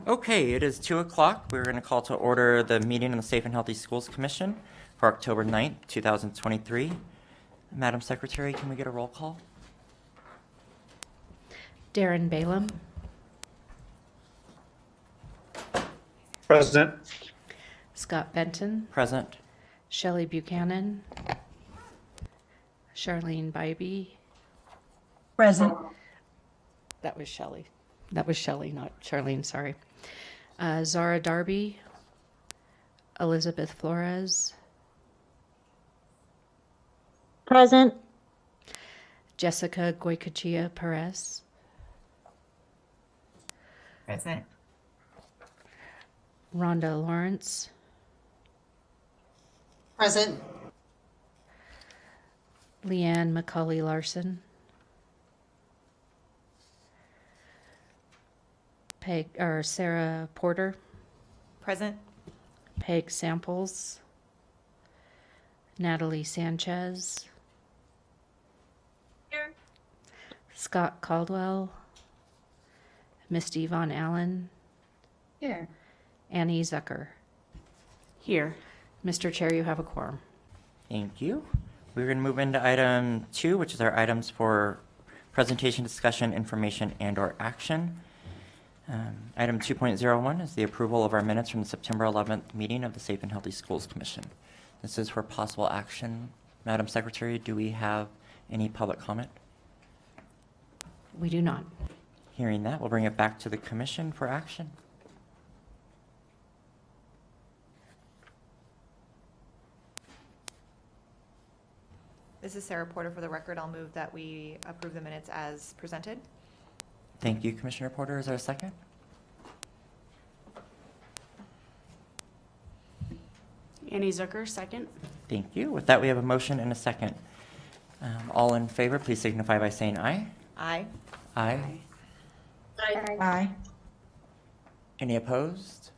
Okay, it is 2 o'clock. We're going to call to order the meeting of the Safe and Healthy Schools Commission for October 9th, 2023. Madam Secretary, can we get a roll call? Darren Balaam, Present. Scott Benton, Present. Shelley Buchanan, Charlene Bybee. Present. That was Shelley. That was Shelley, not Charlene, sorry. Zara Darby, Elizabeth Flores, Present. Jessica Goycochea Perez, Present. Rhonda Lawrence, Present. Leanne McCauley Larson, Sarah Porter, Present. Peg Samples, Natalie Sanchez, Here. Scott Caldwell, Misty Von Allen, Here. Annie Zucker. Here. Mr. Chair, you have a quorum. Thank you. We're going to move into item 2, which is our items for presentation, discussion, information, and/or action. Item 2.01 is the approval of our minutes from the September 11th meeting of the Safe and Healthy Schools Commission. This is for possible action. Madam Secretary, do we have any public comment? We do not. Hearing that, we'll bring it back to the commission for action. This is Sarah Porter. For the record, I'll move that we approve the minutes as presented. Thank you, Commissioner Porter. Is there a second? Annie Zucker, second. Thank you. With that, we have a motion and a second. All in favor, please signify by saying aye. Aye. Aye. Aye. Any opposed?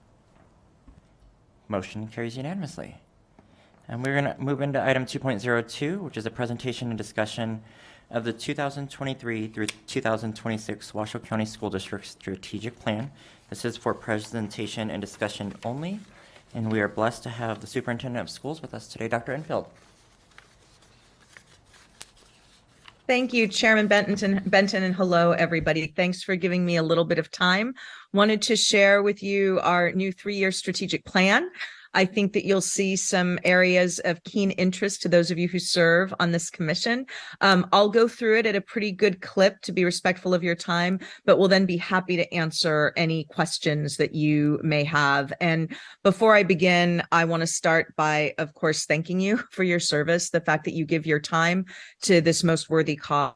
Motion carries unanimously. And we're going to move into item 2.02, which is a presentation and discussion of the 2023 through 2026 Washoe County School District Strategic Plan. This is for presentation and discussion only, and we are blessed to have the Superintendent of Schools with us today, Dr. Enfield. Thank you, Chairman Benton, and hello, everybody. Thanks for giving me a little bit of time. Wanted to share with you our new 3-year strategic plan. I think that you'll see some areas of keen interest to those of you who serve on this commission. I'll go through it at a pretty good clip to be respectful of your time, but we'll then be happy to answer any questions that you may have. And before I begin, I want to start by, of course, thanking you for your service, the fact that you give your time to this most worthy cause,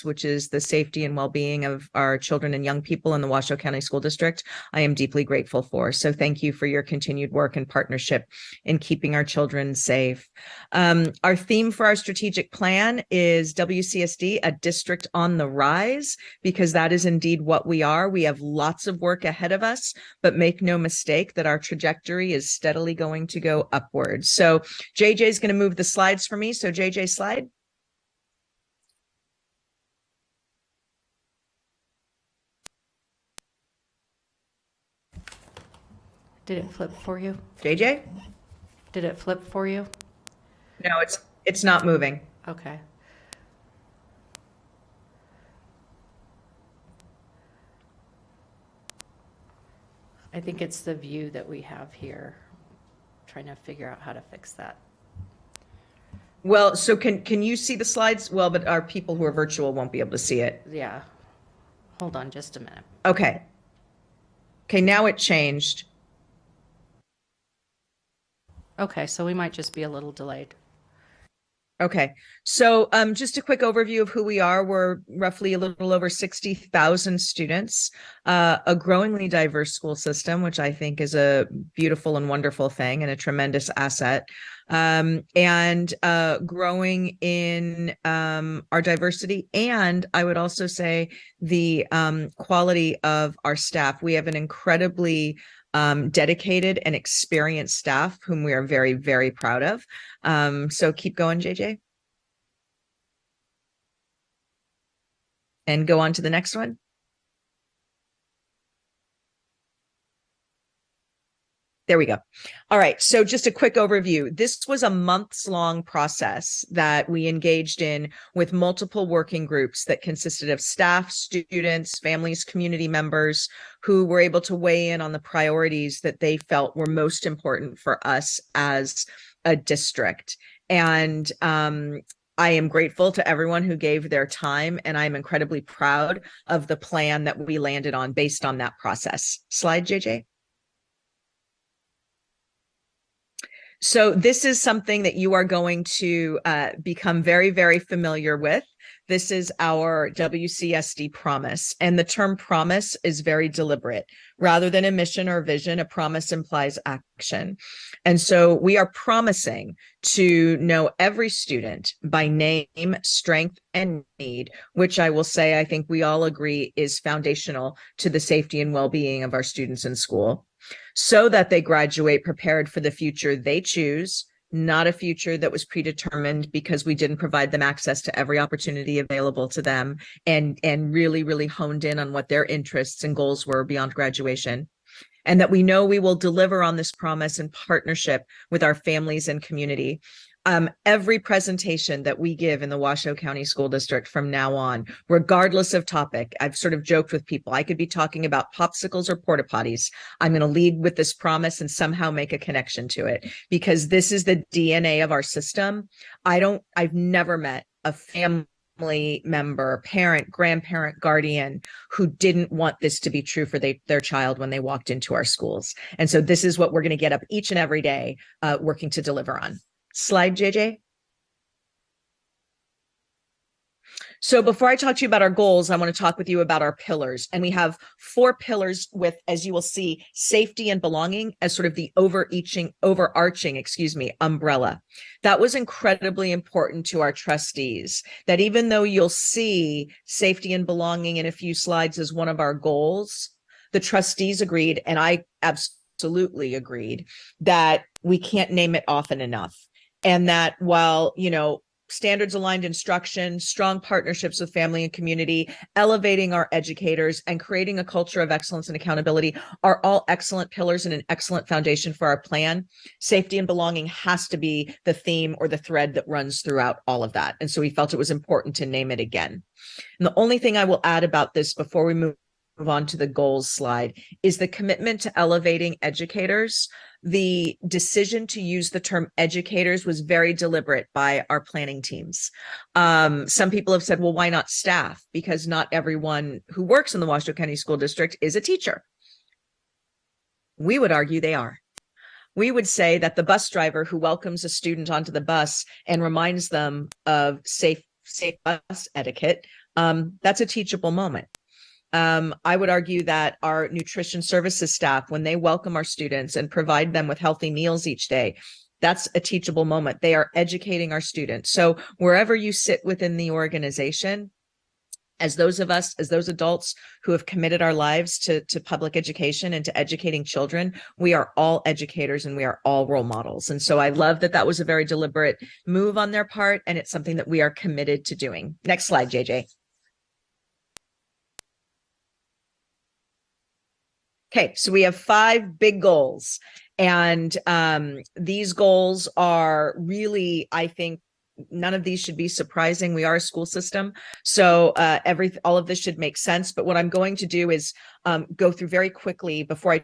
which is the safety and well-being of our children and young people in the Washoe County School District. I am deeply grateful for. So thank you for your continued work and partnership in keeping our children safe. Our theme for our strategic plan is WCSD, a district on the rise, because that is indeed what we are. We have lots of work ahead of us, but make no mistake that our trajectory is steadily going to go upwards. So JJ is going to move the slides for me. So JJ, slide. Did it flip for you? JJ? Did it flip for you? No, it's not moving. Okay. I think it's the view that we have here. Trying to figure out how to fix that. Well, so can you see the slides? Well, but our people who are virtual won't be able to see it. Yeah. Hold on just a minute. Okay. Okay, now it changed. Okay, so we might just be a little delayed. Okay, so just a quick overview of who we are. We're roughly a little over 60,000 students, a growingly diverse school system, which I think is a beautiful and wonderful thing and a tremendous asset. And growing in our diversity, and I would also say the quality of our staff. We have an incredibly dedicated and experienced staff whom we are very, very proud of. So keep going, JJ. And go on to the next one. There we go. All right. So just a quick overview. This was a months-long process that we engaged in with multiple working groups that consisted of staff, students, families, community members who were able to weigh in on the priorities that they felt were most important for us as a district. And I am grateful to everyone who gave their time, and I'm incredibly proud of the plan that we landed on based on that process. Slide, JJ. So this is something that you are going to become very, very familiar with. This is our WCSD promise. And the term promise is very deliberate. Rather than a mission or vision, a promise implies action. And so we are promising to know every student by name, strength, and need, which I will say, I think we all agree is foundational to the safety and well-being of our students in school, so that they graduate prepared for the future they choose, not a future that was predetermined because we didn't provide them access to every opportunity available to them, and really, really honed in on what their interests and goals were beyond graduation. And that we know we will deliver on this promise in partnership with our families and community. Every presentation that we give in the Washoe County School District from now on, regardless of topic, I've sort of joked with people, I could be talking about popsicles or porta potties. I'm going to lead with this promise and somehow make a connection to it, because this is the DNA of our system. I've never met a family member, parent, grandparent, guardian who didn't want this to be true for their child when they walked into our schools. And so this is what we're going to get up each and every day working to deliver on. Slide, JJ. So before I talk to you about our goals, I want to talk with you about our pillars. And we have 4 pillars with, as you will see, safety and belonging as sort of the overarching, umbrella. That was incredibly important to our trustees, that even though you'll see safety and belonging in a few slides as one of our goals, the trustees agreed, and I absolutely agreed, that we can't name it often enough. And that while, standards aligned instruction, strong partnerships with family and community, elevating our educators, and creating a culture of excellence and accountability are all excellent pillars and an excellent foundation for our plan, safety and belonging has to be the theme or the thread that runs throughout all of that. And so we felt it was important to name it again. And the only thing I will add about this before we move on to the goals slide is the commitment to elevating educators. The decision to use the term educators was very deliberate by our planning teams. Some people have said, well, why not staff? Because not everyone who works in the Washoe County School District is a teacher. We would argue they are. We would say that the bus driver who welcomes a student onto the bus and reminds them of safe bus etiquette, that's a teachable moment. I would argue that our nutrition services staff, when they welcome our students and provide them with healthy meals each day, that's a teachable moment. They are educating our students. So wherever you sit within the organization, as those adults who have committed our lives to public education and to educating children, we are all educators and we are all role models. And so I love that that was a very deliberate move on their part, and it's something that we are committed to doing. Next slide, JJ. Okay, so we have 5 big goals, and these goals are really, I think, none of these should be surprising. We are a school system, so all of this should make sense. But what I'm going to do is go through very quickly before I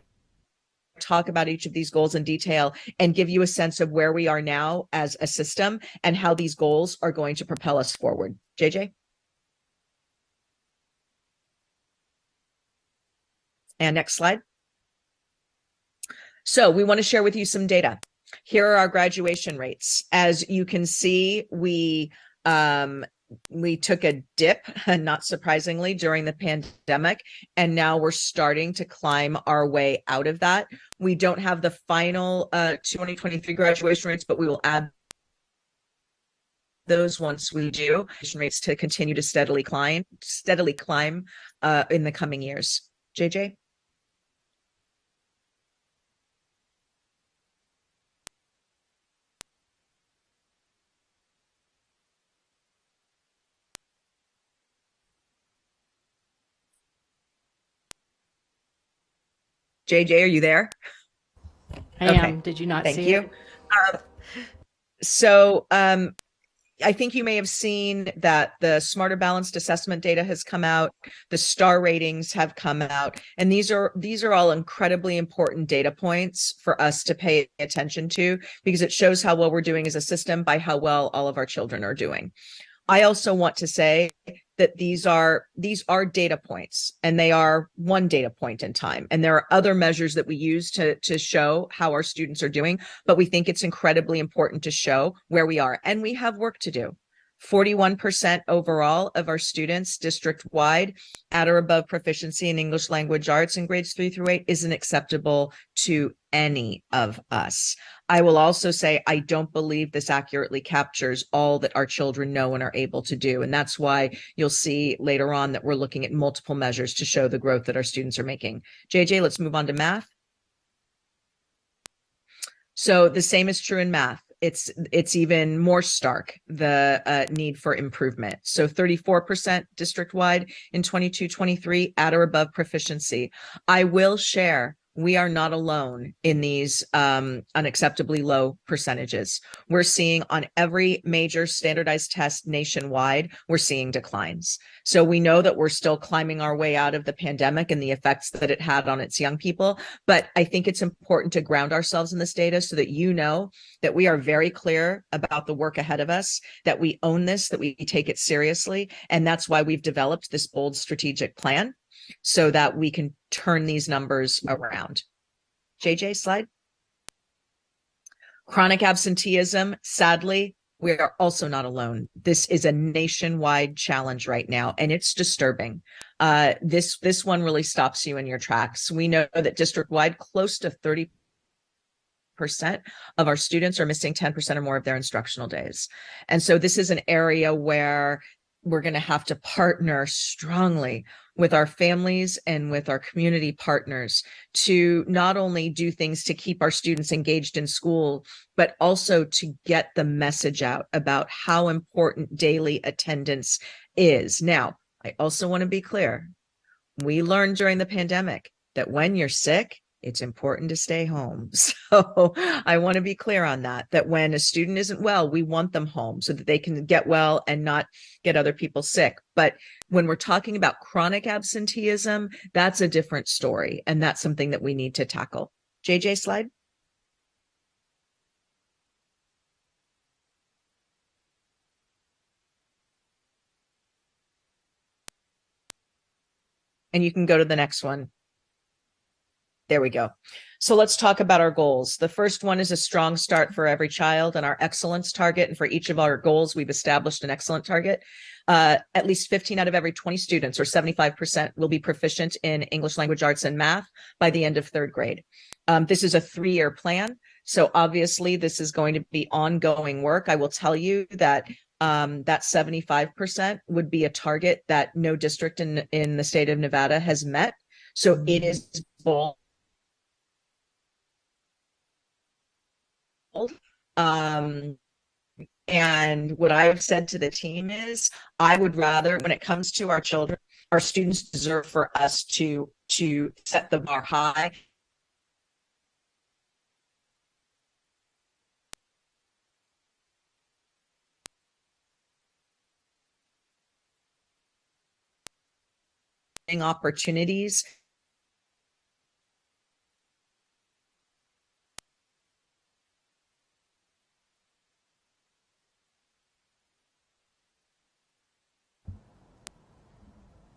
talk about each of these goals in detail and give you a sense of where we are now as a system and how these goals are going to propel us forward. JJ? And next slide. So we want to share with you some data. Here are our graduation rates. As you can see, we took a dip, not surprisingly, during the pandemic, and now we're starting to climb our way out of that. We don't have the final 2023 graduation rates, but we will add those once we do. Rates to continue to steadily climb in the coming years. JJ? JJ, are you there? I Okay. am. Did you not Thank see you. it? So I think you may have seen that the Smarter Balanced Assessment data has come out, the star ratings have come out, and these are all incredibly important data points for us to pay attention to because it shows how well we're doing as a system by how well all of our children are doing. I also want to say that these are data points, and they are one data point in time. And there are other measures that we use to show how our students are doing, but we think it's incredibly important to show where we are. And we have work to do. 41% overall of our students district-wide at or above proficiency in English language arts in grades 3 through 8 isn't acceptable to any of us. I will also say I don't believe this accurately captures all that our children know and are able to do. And that's why you'll see later on that we're looking at multiple measures to show the growth that our students are making. JJ, let's move on to math. So the same is true in math. It's even more stark, the need for improvement. So 34% district-wide in 22-23 at or above proficiency. I will share, we are not alone in these unacceptably low percentages. We're seeing on every major standardized test nationwide, we're seeing declines. So we know that we're still climbing our way out of the pandemic and the effects that it had on its young people. But I think it's important to ground ourselves in this data so that you know that we are very clear about the work ahead of us, that we own this, that we take it seriously. And that's why we've developed this bold strategic plan so that we can turn these numbers around. JJ, slide. Chronic absenteeism, sadly, we are also not alone. This is a nationwide challenge right now, and it's disturbing. This one really stops you in your tracks. We know that district-wide, close to 30% of our students are missing 10% or more of their instructional days. And so this is an area where we're going to have to partner strongly with our families and with our community partners to not only do things to keep our students engaged in school, but also to get the message out about how important daily attendance is. Now, I also want to be clear. We learned during the pandemic that when you're sick, it's important to stay home. So I want to be clear on that when a student isn't well, we want them home so that they can get well and not get other people sick. But when we're talking about chronic absenteeism, that's a different story. And that's something that we need to tackle. JJ, slide. And you can go to the next one. There we go. So let's talk about our goals. The first one is a strong start for every child and our excellence target. And for each of our goals, we've established an excellent target. At least 15 out of every 20 students, or 75%, will be proficient in English language arts and math by the end of third grade. This is a 3-year plan. So obviously this is going to be ongoing work. I will tell you that that 75% would be a target that no district in the state of Nevada has met. So it is bold. And what I've said to the team is I would rather, when it comes to our children, our students deserve for us to set the bar high. Opportunities.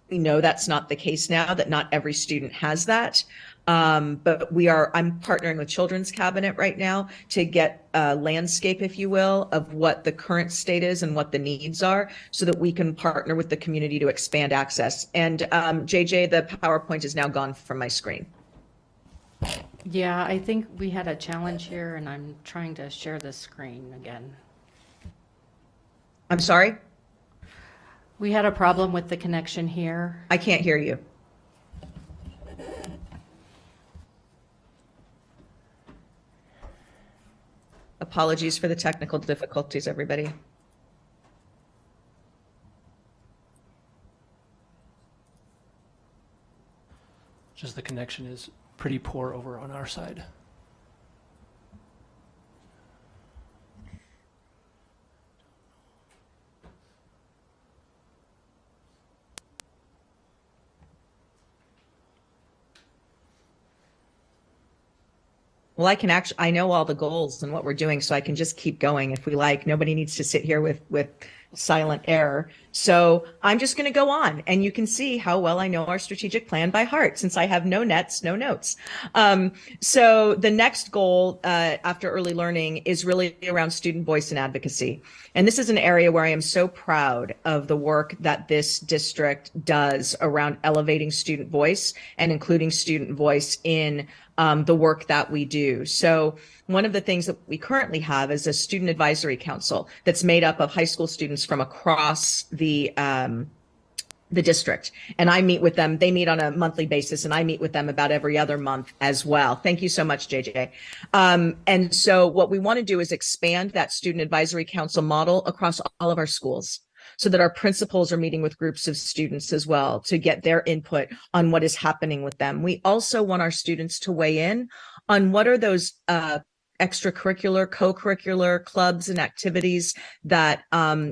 We know that's not the case now, that not every student has that. But I'm partnering with Children's Cabinet right now to get a landscape, if you will, of what the current state is and what the needs are so that we can partner with the community to expand access. And JJ, the PowerPoint is now gone from my screen. Yeah, I think we had a challenge here, and I'm trying to share the screen again. I'm sorry, We had a problem with the connection here. I can't hear you. Apologies for the technical difficulties, everybody. Just the connection is pretty poor over on our side. Well, I know all the goals and what we're doing, so I can just keep going if we like. Nobody needs to sit here with silent error. So I'm just going to go on, and you can see how well I know our strategic plan by heart, since I have no nets, no notes. So the next goal after early learning is really around student voice and advocacy. And this is an area where I am so proud of the work that this district does around elevating student voice and including student voice in the work that we do. So one of the things that we currently have is a student advisory council that's made up of high school students from across the district. And I meet with them. They meet on a monthly basis, and I meet with them about every other month as well. Thank you so much, JJ. And so what we want to do is expand that student advisory council model across all of our schools, so that our principals are meeting with groups of students as well to get their input on what is happening with them. We also want our students to weigh in on what are those extracurricular, co-curricular clubs and activities that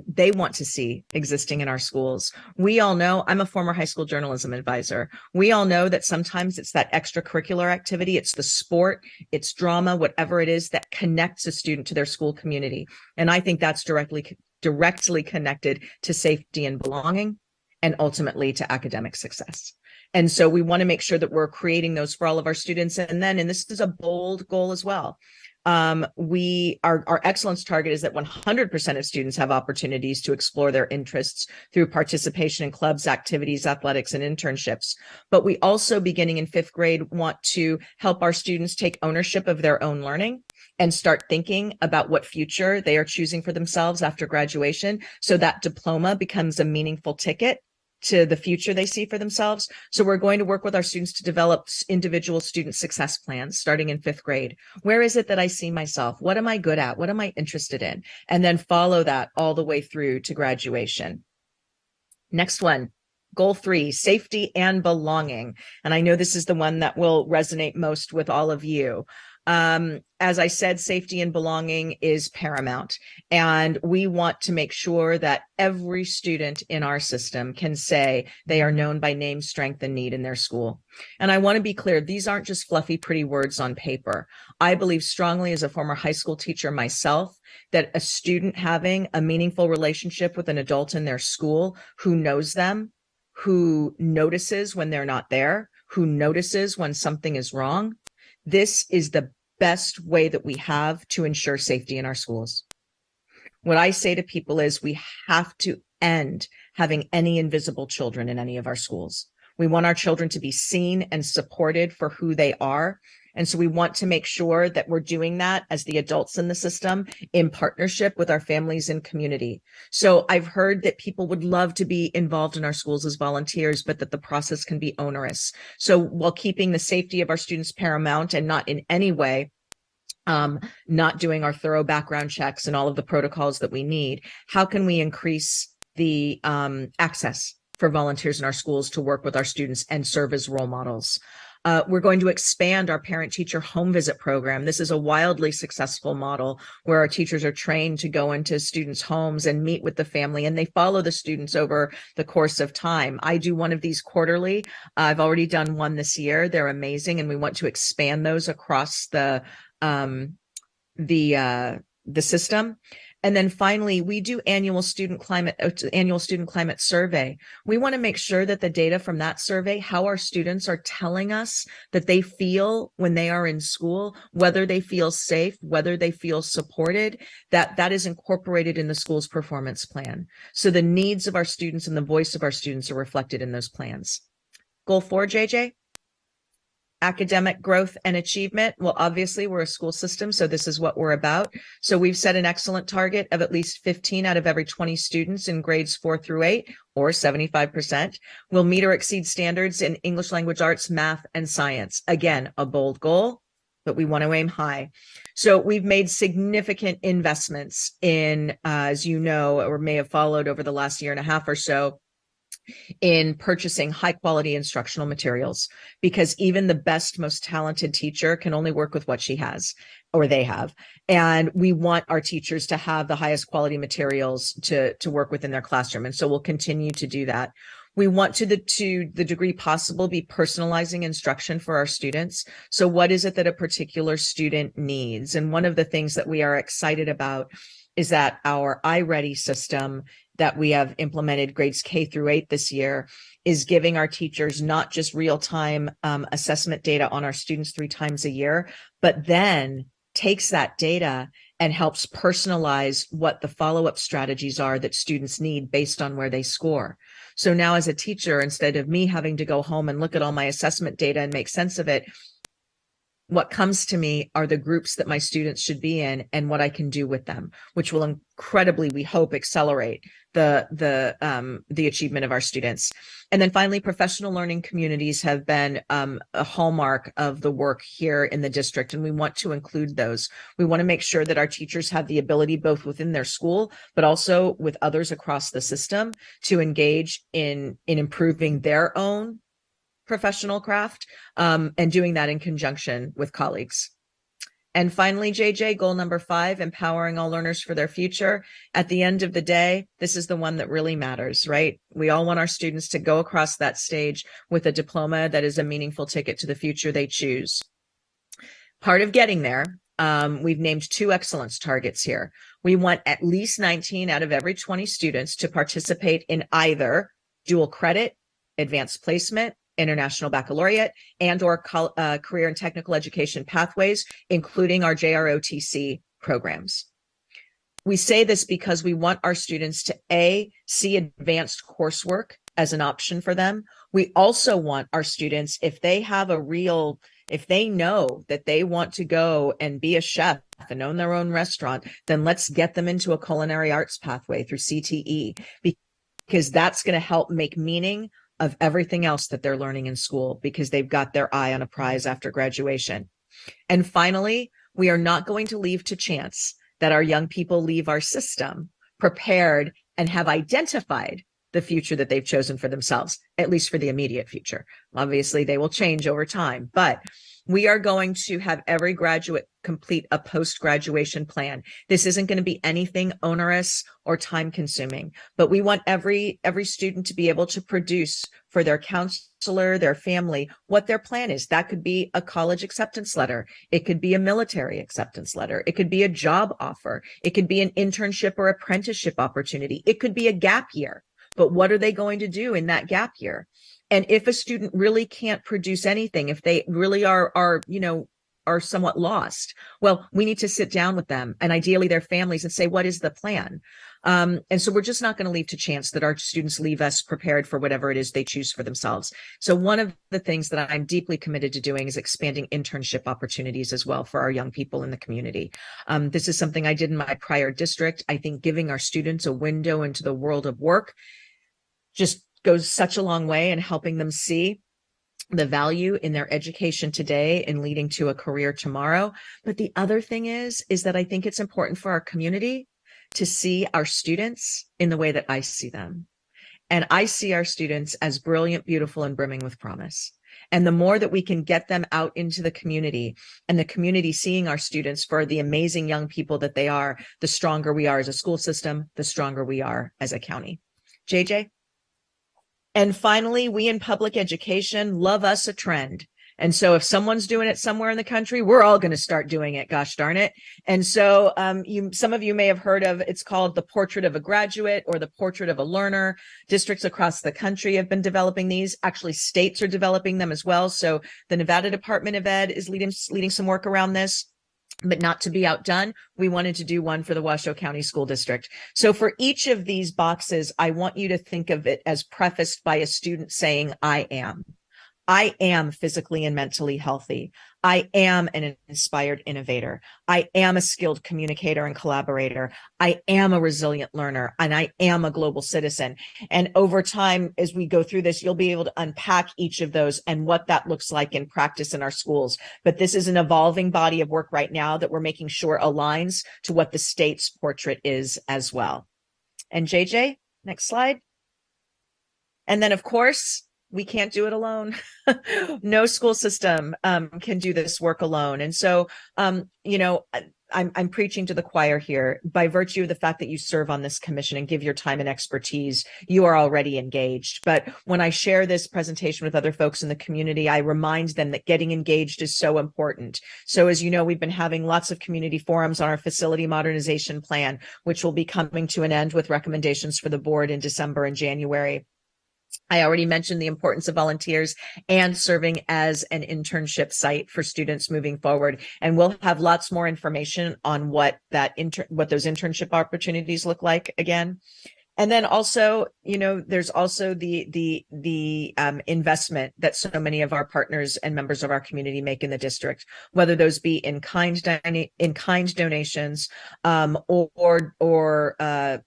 they want to see existing in our schools. We all know, I'm a former high school journalism advisor. We all know that sometimes it's that extracurricular activity, it's the sport, it's drama, whatever it is that connects a student to their school community. And I think that's directly connected to safety and belonging, and ultimately to academic success. And so we want to make sure that we're creating those for all of our students. And this is a bold goal as well. Our excellence target is that 100% of students have opportunities to explore their interests through participation in clubs, activities, athletics, and internships. But we also, beginning in 5th grade, want to help our students take ownership of their own learning and start thinking about what future they are choosing for themselves after graduation, so that diploma becomes a meaningful ticket to the future they see for themselves. So we're going to work with our students to develop individual student success plans starting in 5th grade. Where is it that I see myself? What am I good at? What am I interested in? And then follow that all the way through to graduation. Next one, goal 3, safety and belonging. And I know this is the one that will resonate most with all of you. As I said, safety and belonging is paramount, and we want to make sure that every student in our system can say they are known by name, strength, and need in their school. And I want to be clear, these aren't just fluffy, pretty words on paper. I believe strongly, as a former high school teacher myself, that a student having a meaningful relationship with an adult in their school who knows them, who notices when they're not there, who notices when something is wrong, this is the best way that we have to ensure safety in our schools. What I say to people is we have to end having any invisible children in any of our schools. We want our children to be seen and supported for who they are. And so we want to make sure that we're doing that as the adults in the system in partnership with our families and community. So I've heard that people would love to be involved in our schools as volunteers, but that the process can be onerous. So while keeping the safety of our students paramount and not in any way not doing our thorough background checks and all of the protocols that we need, how can we increase the access for volunteers in our schools to work with our students and serve as role models? We're going to expand our parent-teacher home visit program. This is a wildly successful model where our teachers are trained to go into students' homes and meet with the family, and they follow the students over the course of time. I do one of these quarterly. I've already done one this year. They're amazing, and we want to expand those across the system. And then finally, we do annual student climate survey. We want to make sure that the data from that survey, how our students are telling us that they feel when they are in school, whether they feel safe, whether they feel supported, that is incorporated in the school's performance plan. So the needs of our students and the voice of our students are reflected in those plans. Goal 4, JJ? Academic growth and achievement. Well, obviously we're a school system, so this is what we're about. So we've set an excellent target of at least 15 out of every 20 students in grades 4 through 8, or 75%, will meet or exceed standards in English language arts, math, and science. Again, a bold goal, but we want to aim high. So we've made significant investments in, as you know, or may have followed over the last year and a half or so, in purchasing high quality instructional materials, because even the best, most talented teacher can only work with what she has or they have. And we want our teachers to have the highest quality materials to work within their classroom. And so we'll continue to do that. We want to the degree possible be personalizing instruction for our students. So what is it that a particular student needs? And one of the things that we are excited about is that our iReady system that we have implemented grades K through 8 this year is giving our teachers not just real-time assessment data on our students 3 times a year, but then takes that data and helps personalize what the follow-up strategies are that students need based on where they score. So now as a teacher, instead of me having to go home and look at all my assessment data and make sense of it, what comes to me are the groups that my students should be in and what I can do with them, which will incredibly, we hope, accelerate the achievement of our students. And then finally, professional learning communities have been a hallmark of the work here in the district, and we want to include those. We want to make sure that our teachers have the ability, both within their school, but also with others across the system, to engage in improving their own professional craft, and doing that in conjunction with colleagues. And finally, JJ, goal number 5, empowering all learners for their future. At the end of the day, this is the one that really matters, right? We all want our students to go across that stage with a diploma that is a meaningful ticket to the future they choose. Part of getting there, we've named 2 excellence targets here. We want at least 19 out of every 20 students to participate in either dual credit, advanced placement, international baccalaureate, and or career and technical education pathways, including our JROTC programs. We say this because we want our students to A, see advanced coursework as an option for them. We also want our students, if they know that they want to go and be a chef and own their own restaurant, then let's get them into a culinary arts pathway through CTE, because that's going to help make meaning of everything else that they're learning in school, because they've got their eye on a prize after graduation. And finally, we are not going to leave to chance that our young people leave our system prepared and have identified the future that they've chosen for themselves, at least for the immediate future. Obviously, they will change over time, but we are going to have every graduate complete a post-graduation plan. This isn't going to be anything onerous or time-consuming, but we want every student to be able to produce for their counselor, their family, what their plan is. That could be a college acceptance letter. It could be a military acceptance letter. It could be a job offer. It could be an internship or apprenticeship opportunity. It could be a gap year. But what are they going to do in that gap year? And if a student really can't produce anything, if they really are somewhat lost, well, we need to sit down with them and ideally their families and say, what is the plan? And so we're just not going to leave to chance that our students leave us prepared for whatever it is they choose for themselves. So one of the things that I'm deeply committed to doing is expanding internship opportunities as well for our young people in the community. This is something I did in my prior district. I think giving our students a window into the world of work just goes such a long way in helping them see the value in their education today and leading to a career tomorrow. But the other thing is that I think it's important for our community to see our students in the way that I see them. And I see our students as brilliant, beautiful, and brimming with promise. And the more that we can get them out into the community and the community seeing our students for the amazing young people that they are, the stronger we are as a school system, the stronger we are as a county. JJ? And finally, we in public education love us a trend. And so if someone's doing it somewhere in the country, we're all going to start doing it, gosh darn it. And so some of you may have heard of, it's called the Portrait of a Graduate or the Portrait of a Learner. Districts across the country have been developing these. Actually, states are developing them as well. So the Nevada Department of Ed is leading some work around this. But not to be outdone, we wanted to do one for the Washoe County School District. So for each of these boxes, I want you to think of it as prefaced by a student saying, I am physically and mentally healthy. I am an inspired innovator. I am a skilled communicator and collaborator. I am a resilient learner, and I am a global citizen. And over time, as we go through this, you'll be able to unpack each of those and what that looks like in practice in our schools. But this is an evolving body of work right now that we're making sure aligns to what the state's portrait is as well. And JJ, next slide. And then, of course, we can't do it alone. No school system can do this work alone. And so, I'm preaching to the choir here. By virtue of the fact that you serve on this commission and give your time and expertise, you are already engaged. But when I share this presentation with other folks in the community, I remind them that getting engaged is so important. So as you know, we've been having lots of community forums on our facility modernization plan, which will be coming to an end with recommendations for the board in December and January. I already mentioned the importance of volunteers and serving as an internship site for students moving forward. And we'll have lots more information on what those internship opportunities look like again. And then also, there's also the investment that so many of our partners and members of our community make in the district, whether those be in kind donations, or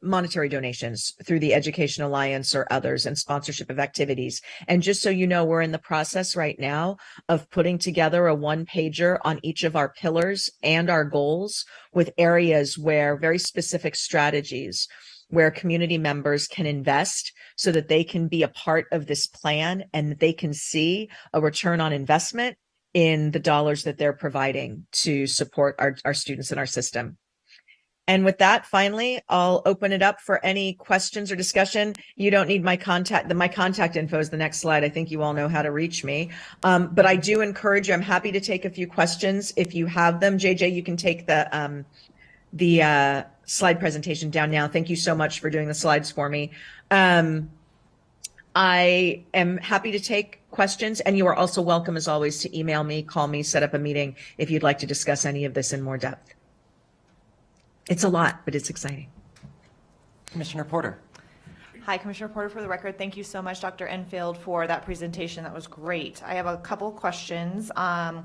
monetary donations through the Education Alliance or others, and sponsorship of activities. And just so you know, we're in the process right now of putting together a one-pager on each of our pillars and our goals, with areas where very specific strategies where community members can invest so that they can be a part of this plan and that they can see a return on investment in the dollars that they're providing to support our students in our system. And with that, finally, I'll open it up for any questions or discussion. You don't need my contact. My contact info is the next slide. I think you all know how to reach me. But I do encourage you. I'm happy to take a few questions if you have them. JJ, you can take the slide presentation down now. Thank you so much for doing the slides for me. I am happy to take questions, and you are also welcome, as always, to email me, call me, set up a meeting if you'd like to discuss any of this in more depth. It's a lot, but it's exciting. Commissioner Porter. Hi, Commissioner Porter, for the record. Thank you so much, Dr. Enfield, for that presentation. That was great. I have a couple questions on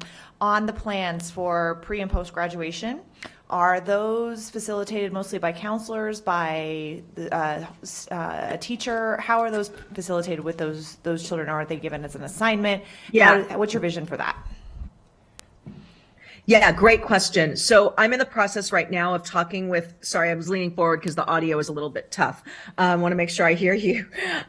the plans for pre and post graduation. Are those facilitated mostly by counselors, by a teacher? How are those facilitated with those children? Are they given as an assignment? Yeah. What's your vision for that? Yeah, great question. So I'm in the process right now of talking with, sorry, I was leaning forward because the audio is a little bit tough. I want to make sure I hear you.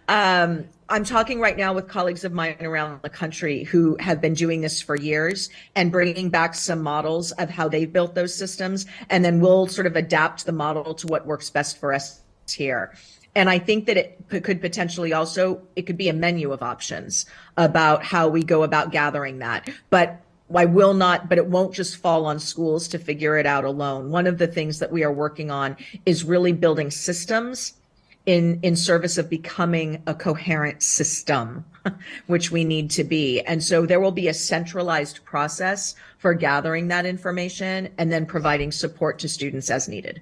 I'm talking right now with colleagues of mine around the country who have been doing this for years and bringing back some models of how they built those systems. And then we'll sort of adapt the model to what works best for us here. And I think that it could potentially also, it could be a menu of options about how we go about gathering that. But it won't just fall on schools to figure it out alone. One of the things that we are working on is really building systems in service of becoming a coherent system, which we need to be. And so there will be a centralized process for gathering that information and then providing support to students as needed.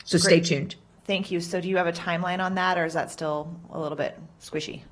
So stay tuned. Thank you. So do you have a timeline on that, or is that still a little bit squishy?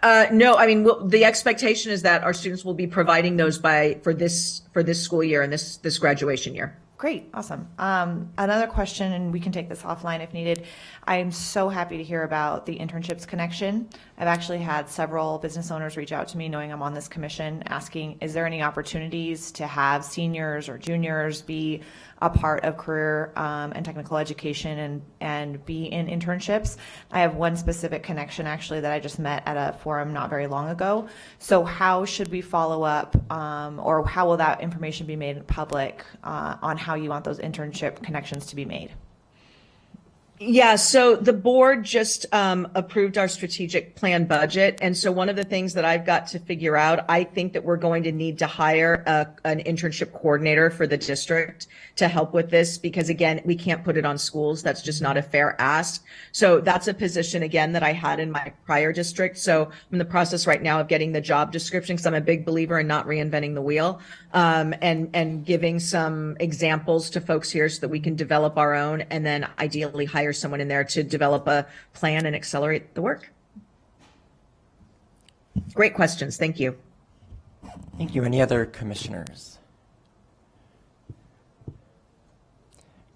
No, I mean, the expectation is that our students will be providing those for this school year and this graduation year. Great, awesome. Another question, and we can take this offline if needed. I'm so happy to hear about the internships connection. I've actually had several business owners reach out to me, knowing I'm on this commission, asking, is there any opportunities to have seniors or juniors be a part of career and technical education and be in internships? I have one specific connection actually that I just met at a forum not very long ago. So how should we follow up, or how will that information be made public on how you want those internship connections to be made? Yeah, so the board just approved our strategic plan budget. And so one of the things that I've got to figure out, I think that we're going to need to hire an internship coordinator for the district to help with this, because again, we can't put it on schools. That's just not a fair ask. So that's a position, again, that I had in my prior district. So I'm in the process right now of getting the job description, because I'm a big believer in not reinventing the wheel, and giving some examples to folks here so that we can develop our own, and then ideally hire someone in there to develop a plan and accelerate the work. Great questions. Thank you. Thank you. Any other commissioners?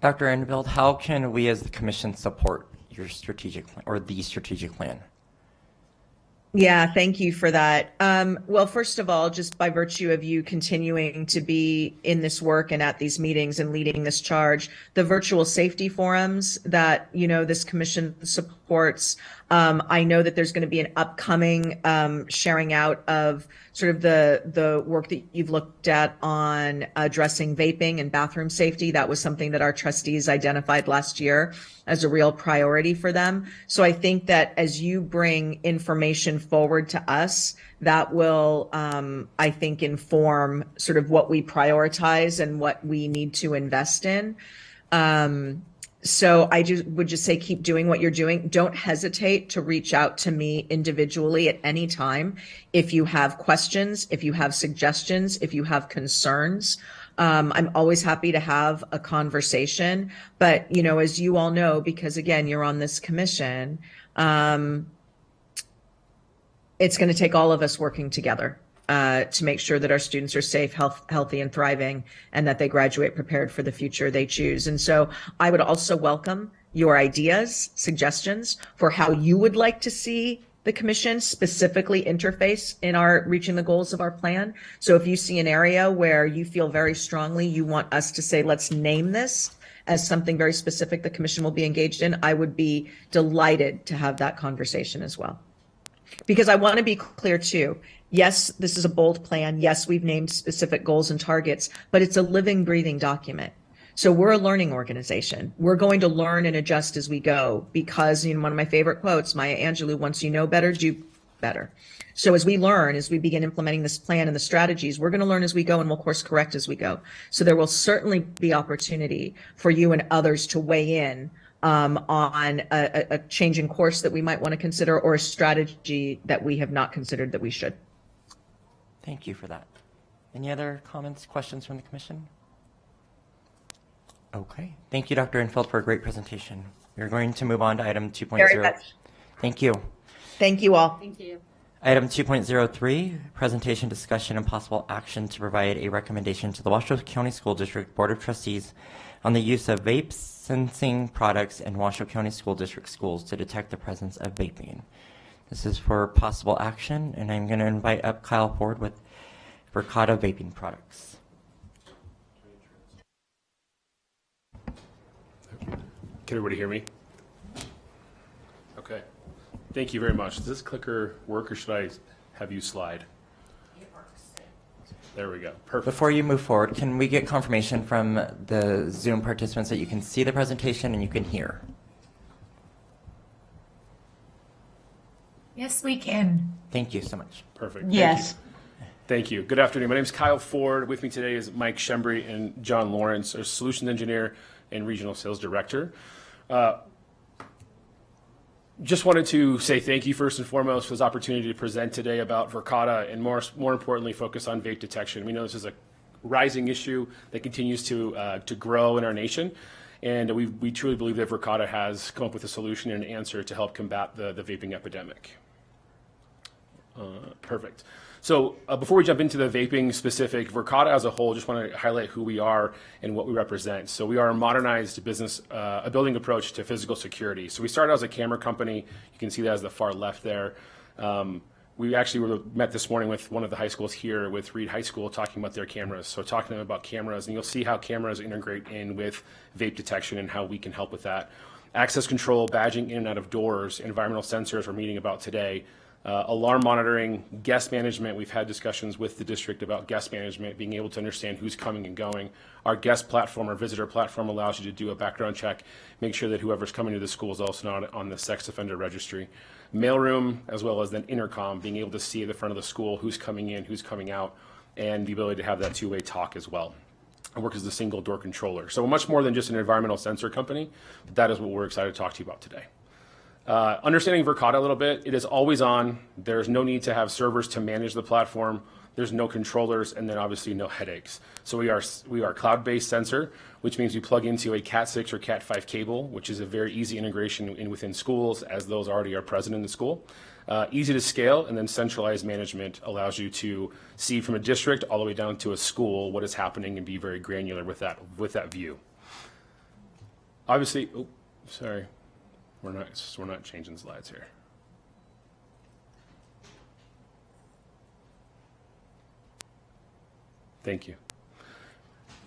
Dr. Enfield, how can we as the commission support your strategic plan, or the strategic plan? Yeah, thank you for that. Well, first of all, just by virtue of you continuing to be in this work and at these meetings and leading this charge, the virtual safety forums that, this commission supports reports. I know that there's going to be an upcoming sharing out of sort of the work that you've looked at on addressing vaping and bathroom safety. That was something that our trustees identified last year as a real priority for them. So I think that as you bring information forward to us, that will, I think, inform sort of what we prioritize and what we need to invest in. So I would just say, keep doing what you're doing. Don't hesitate to reach out to me individually at any time if you have questions, if you have suggestions, if you have concerns. I'm always happy to have a conversation. But, as you all know, because again, you're on this commission, it's going to take all of us working together to make sure that our students are safe, healthy, and thriving, and that they graduate prepared for the future they choose. And so I would also welcome your ideas, suggestions for how you would like to see the commission specifically interface in our reaching the goals of our plan. So if you see an area where you feel very strongly you want us to say, let's name this as something very specific the commission will be engaged in, I would be delighted to have that conversation as well. Because I want to be clear too. Yes, this is a bold plan. Yes, we've named specific goals and targets, but it's a living, breathing document. So we're a learning organization. We're going to learn and adjust as we go because, one of my favorite quotes, Maya Angelou, once you know better, do better. So as we learn, as we begin implementing this plan and the strategies, we're going to learn as we go and we'll course correct as we go. So there will certainly be opportunity for you and others to weigh in on a change in course that we might want to consider or a strategy that we have not considered that we should. Thank you for that. Any other comments, questions from the commission? Okay. Thank you, Dr. Enfield, for a great presentation. We're going to move on to item 2.0. Very much. Thank you. Thank you all. Thank you. Item 2.03, presentation, discussion, and possible action to provide a recommendation to the Washoe County School District Board of Trustees on the use of vape sensing products in Washoe County School District schools to detect the presence of vaping. This is for possible action, and I'm going to invite up Kyle Ford with Verkada vaping products. Can everybody hear me? Okay. Thank you very much. Does this clicker work or should I have you slide? It works. There we go. Perfect. Before you move forward, can we get confirmation from the Zoom participants that you can see the presentation and you can hear? Yes, we can. Thank you so much. Perfect. Yes. Thank you. Good afternoon. My name is Kyle Ford. With me today is Mike Shembry and John Lawrence, our Solutions Engineer and Regional Sales Director. Just wanted to say thank you first and foremost for this opportunity to present today about Verkada and more importantly, focus on vape detection. We know this is a rising issue that continues to grow in our nation. And we truly believe that Verkada has come up with a solution and an answer to help combat the vaping epidemic. Perfect. So before we jump into the vaping specific, Verkada as a whole, just want to highlight who we are and what we represent. So we are a modernized business, a building approach to physical security. So we started as a camera company. You can see that as the far left there. We actually met this morning with one of the high schools here with Reed High School talking about their cameras. So talking to them about cameras, and you'll see how cameras integrate in with vape detection and how we can help with that. Access control, badging in and out of doors, environmental sensors we're meeting about today. Alarm monitoring, guest management. We've had discussions with the district about guest management, being able to understand who's coming and going. Our guest platform, our visitor platform allows you to do a background check, make sure that whoever's coming to the school is also not on the sex offender registry. Mailroom, as well as then intercom, being able to see at the front of the school who's coming in, who's coming out, and the ability to have that two-way talk as well. I work as a single door controller. So much more than just an environmental sensor company, but that is what we're excited to talk to you about today. Understanding Verkada a little bit, it is always on. There's no need to have servers to manage the platform. There's no controllers, and then obviously no headaches. So we are cloud-based sensor, which means we plug into a Cat6 or Cat5 cable, which is a very easy integration within schools, as those already are present in the school. Easy to scale, and then centralized management allows you to see from a district all the way down to a school what is happening and be very granular with that view. Obviously, oh, sorry. We're not changing slides here. Thank you.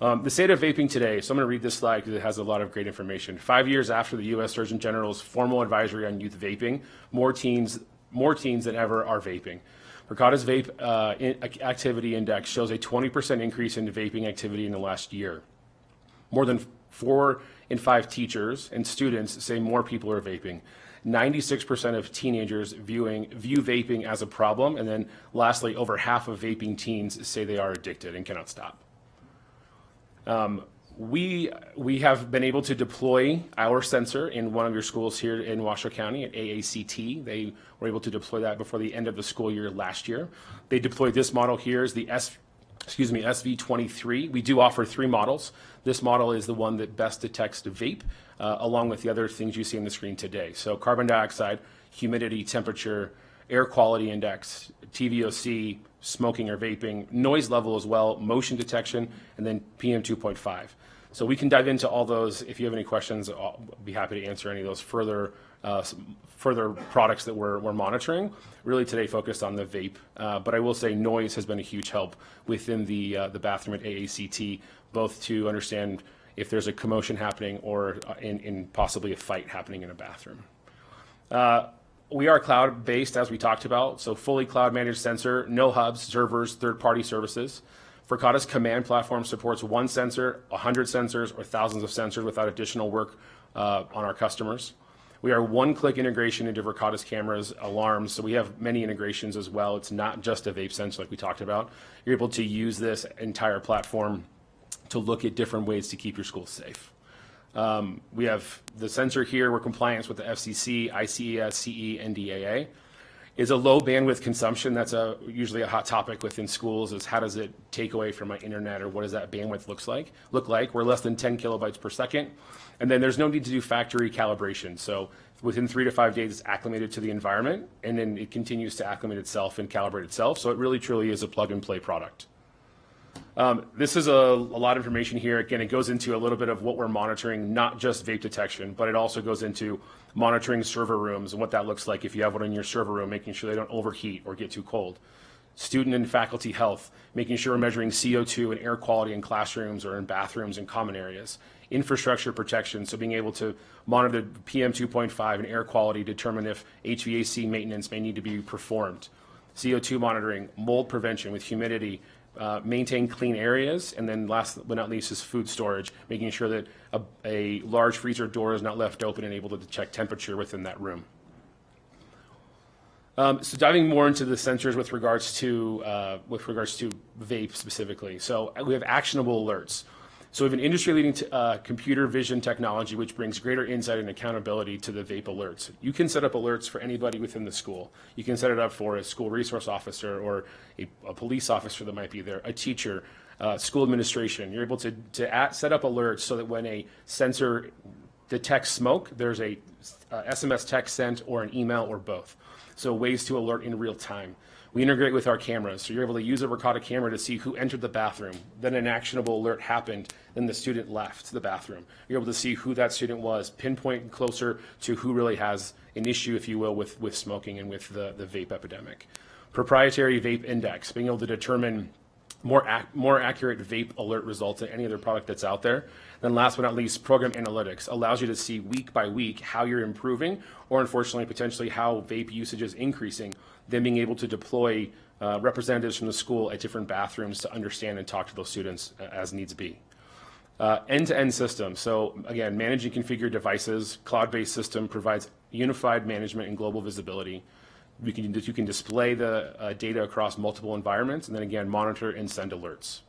The state of vaping today, so I'm going to read this slide because it has a lot of great information. 5 years after the U.S. Surgeon General's formal advisory on youth vaping, more teens than ever are vaping. Verkada's vape activity index shows a 20% increase in vaping activity in the last year. More than 4 in 5 teachers and students say more people are vaping. 96% of teenagers view vaping as a problem, and then lastly, over half of vaping teens say they are addicted and cannot stop. We have been able to deploy our sensor in one of your schools here in Washoe County at AACT. They were able to deploy that before the end of the school year last year. They deployed this model here is the SV23. We do offer 3 models. This model is the one that best detects the vape, along with the other things you see on the screen today. So carbon dioxide, humidity, temperature, air quality index, TVOC, smoking or vaping, noise level as well, motion detection, and then PM 2.5. So we can dive into all those. If you have any questions, I'll be happy to answer any of those further products that we're monitoring. Really today focused on the vape, but I will say noise has been a huge help within the bathroom at AACT, both to understand if there's a commotion happening or in possibly a fight happening in a bathroom. We are cloud-based, as we talked about, so fully cloud-managed sensor, no hubs, servers, third-party services. Verkada's command platform supports 1 sensor, 100 sensors, or thousands of sensors without additional work on our customers. We are one-click integration into Verkada's cameras, alarms, so we have many integrations as well. It's not just a vape sensor like we talked about. You're able to use this entire platform to look at different ways to keep your school safe. We have the sensor here. We're compliant with the FCC, ICES, CE, and DAA. Is a low bandwidth consumption. That's usually a hot topic within schools is how does it take away from my internet or what does that bandwidth look like? We're less than 10 kilobytes per second. And then there's no need to do factory calibration. So within 3 to 5 days, it's acclimated to the environment and then it continues to acclimate itself and calibrate itself. So it really truly is a plug and play product. This is a lot of information here. Again, it goes into a little bit of what we're monitoring, not just vape detection, but it also goes into monitoring server rooms and what that looks like if you have one in your server room, making sure they don't overheat or get too cold. Student and faculty health, making sure we're measuring CO2 and air quality in classrooms or in bathrooms and common areas. Infrastructure protection, so being able to monitor PM 2.5 and air quality, determine if HVAC maintenance may need to be performed. CO2 monitoring, mold prevention with humidity, maintain clean areas, and then last but not least is food storage, making sure that a large freezer door is not left open and able to check temperature within that room. So diving more into the sensors with regards to vape specifically. So we have actionable alerts. So we have an industry-leading computer vision technology which brings greater insight and accountability to the vape alerts. You can set up alerts for anybody within the school. You can set it up for a school resource officer or a police officer that might be there, a teacher, school administration. You're able to set up alerts so that when a sensor detects smoke, there's a SMS text sent or an email or both. So ways to alert in real time. We integrate with our cameras, so you're able to use a Verkada camera to see who entered the bathroom, then an actionable alert happened, then the student left the bathroom. You're able to see who that student was, pinpoint closer to who really has an issue, if you will, with smoking and with the vape epidemic. Proprietary vape index, being able to determine more accurate vape alert results than any other product that's out there. Then last but not least, program analytics allows you to see week by week how you're improving or unfortunately potentially how vape usage is increasing, then being able to deploy representatives from the school at different bathrooms to understand and talk to those students as needs be. End-to-end system. So again, manage and configure devices. Cloud-based system provides unified management and global visibility. You can display the data across multiple environments, and then again, monitor and send alerts.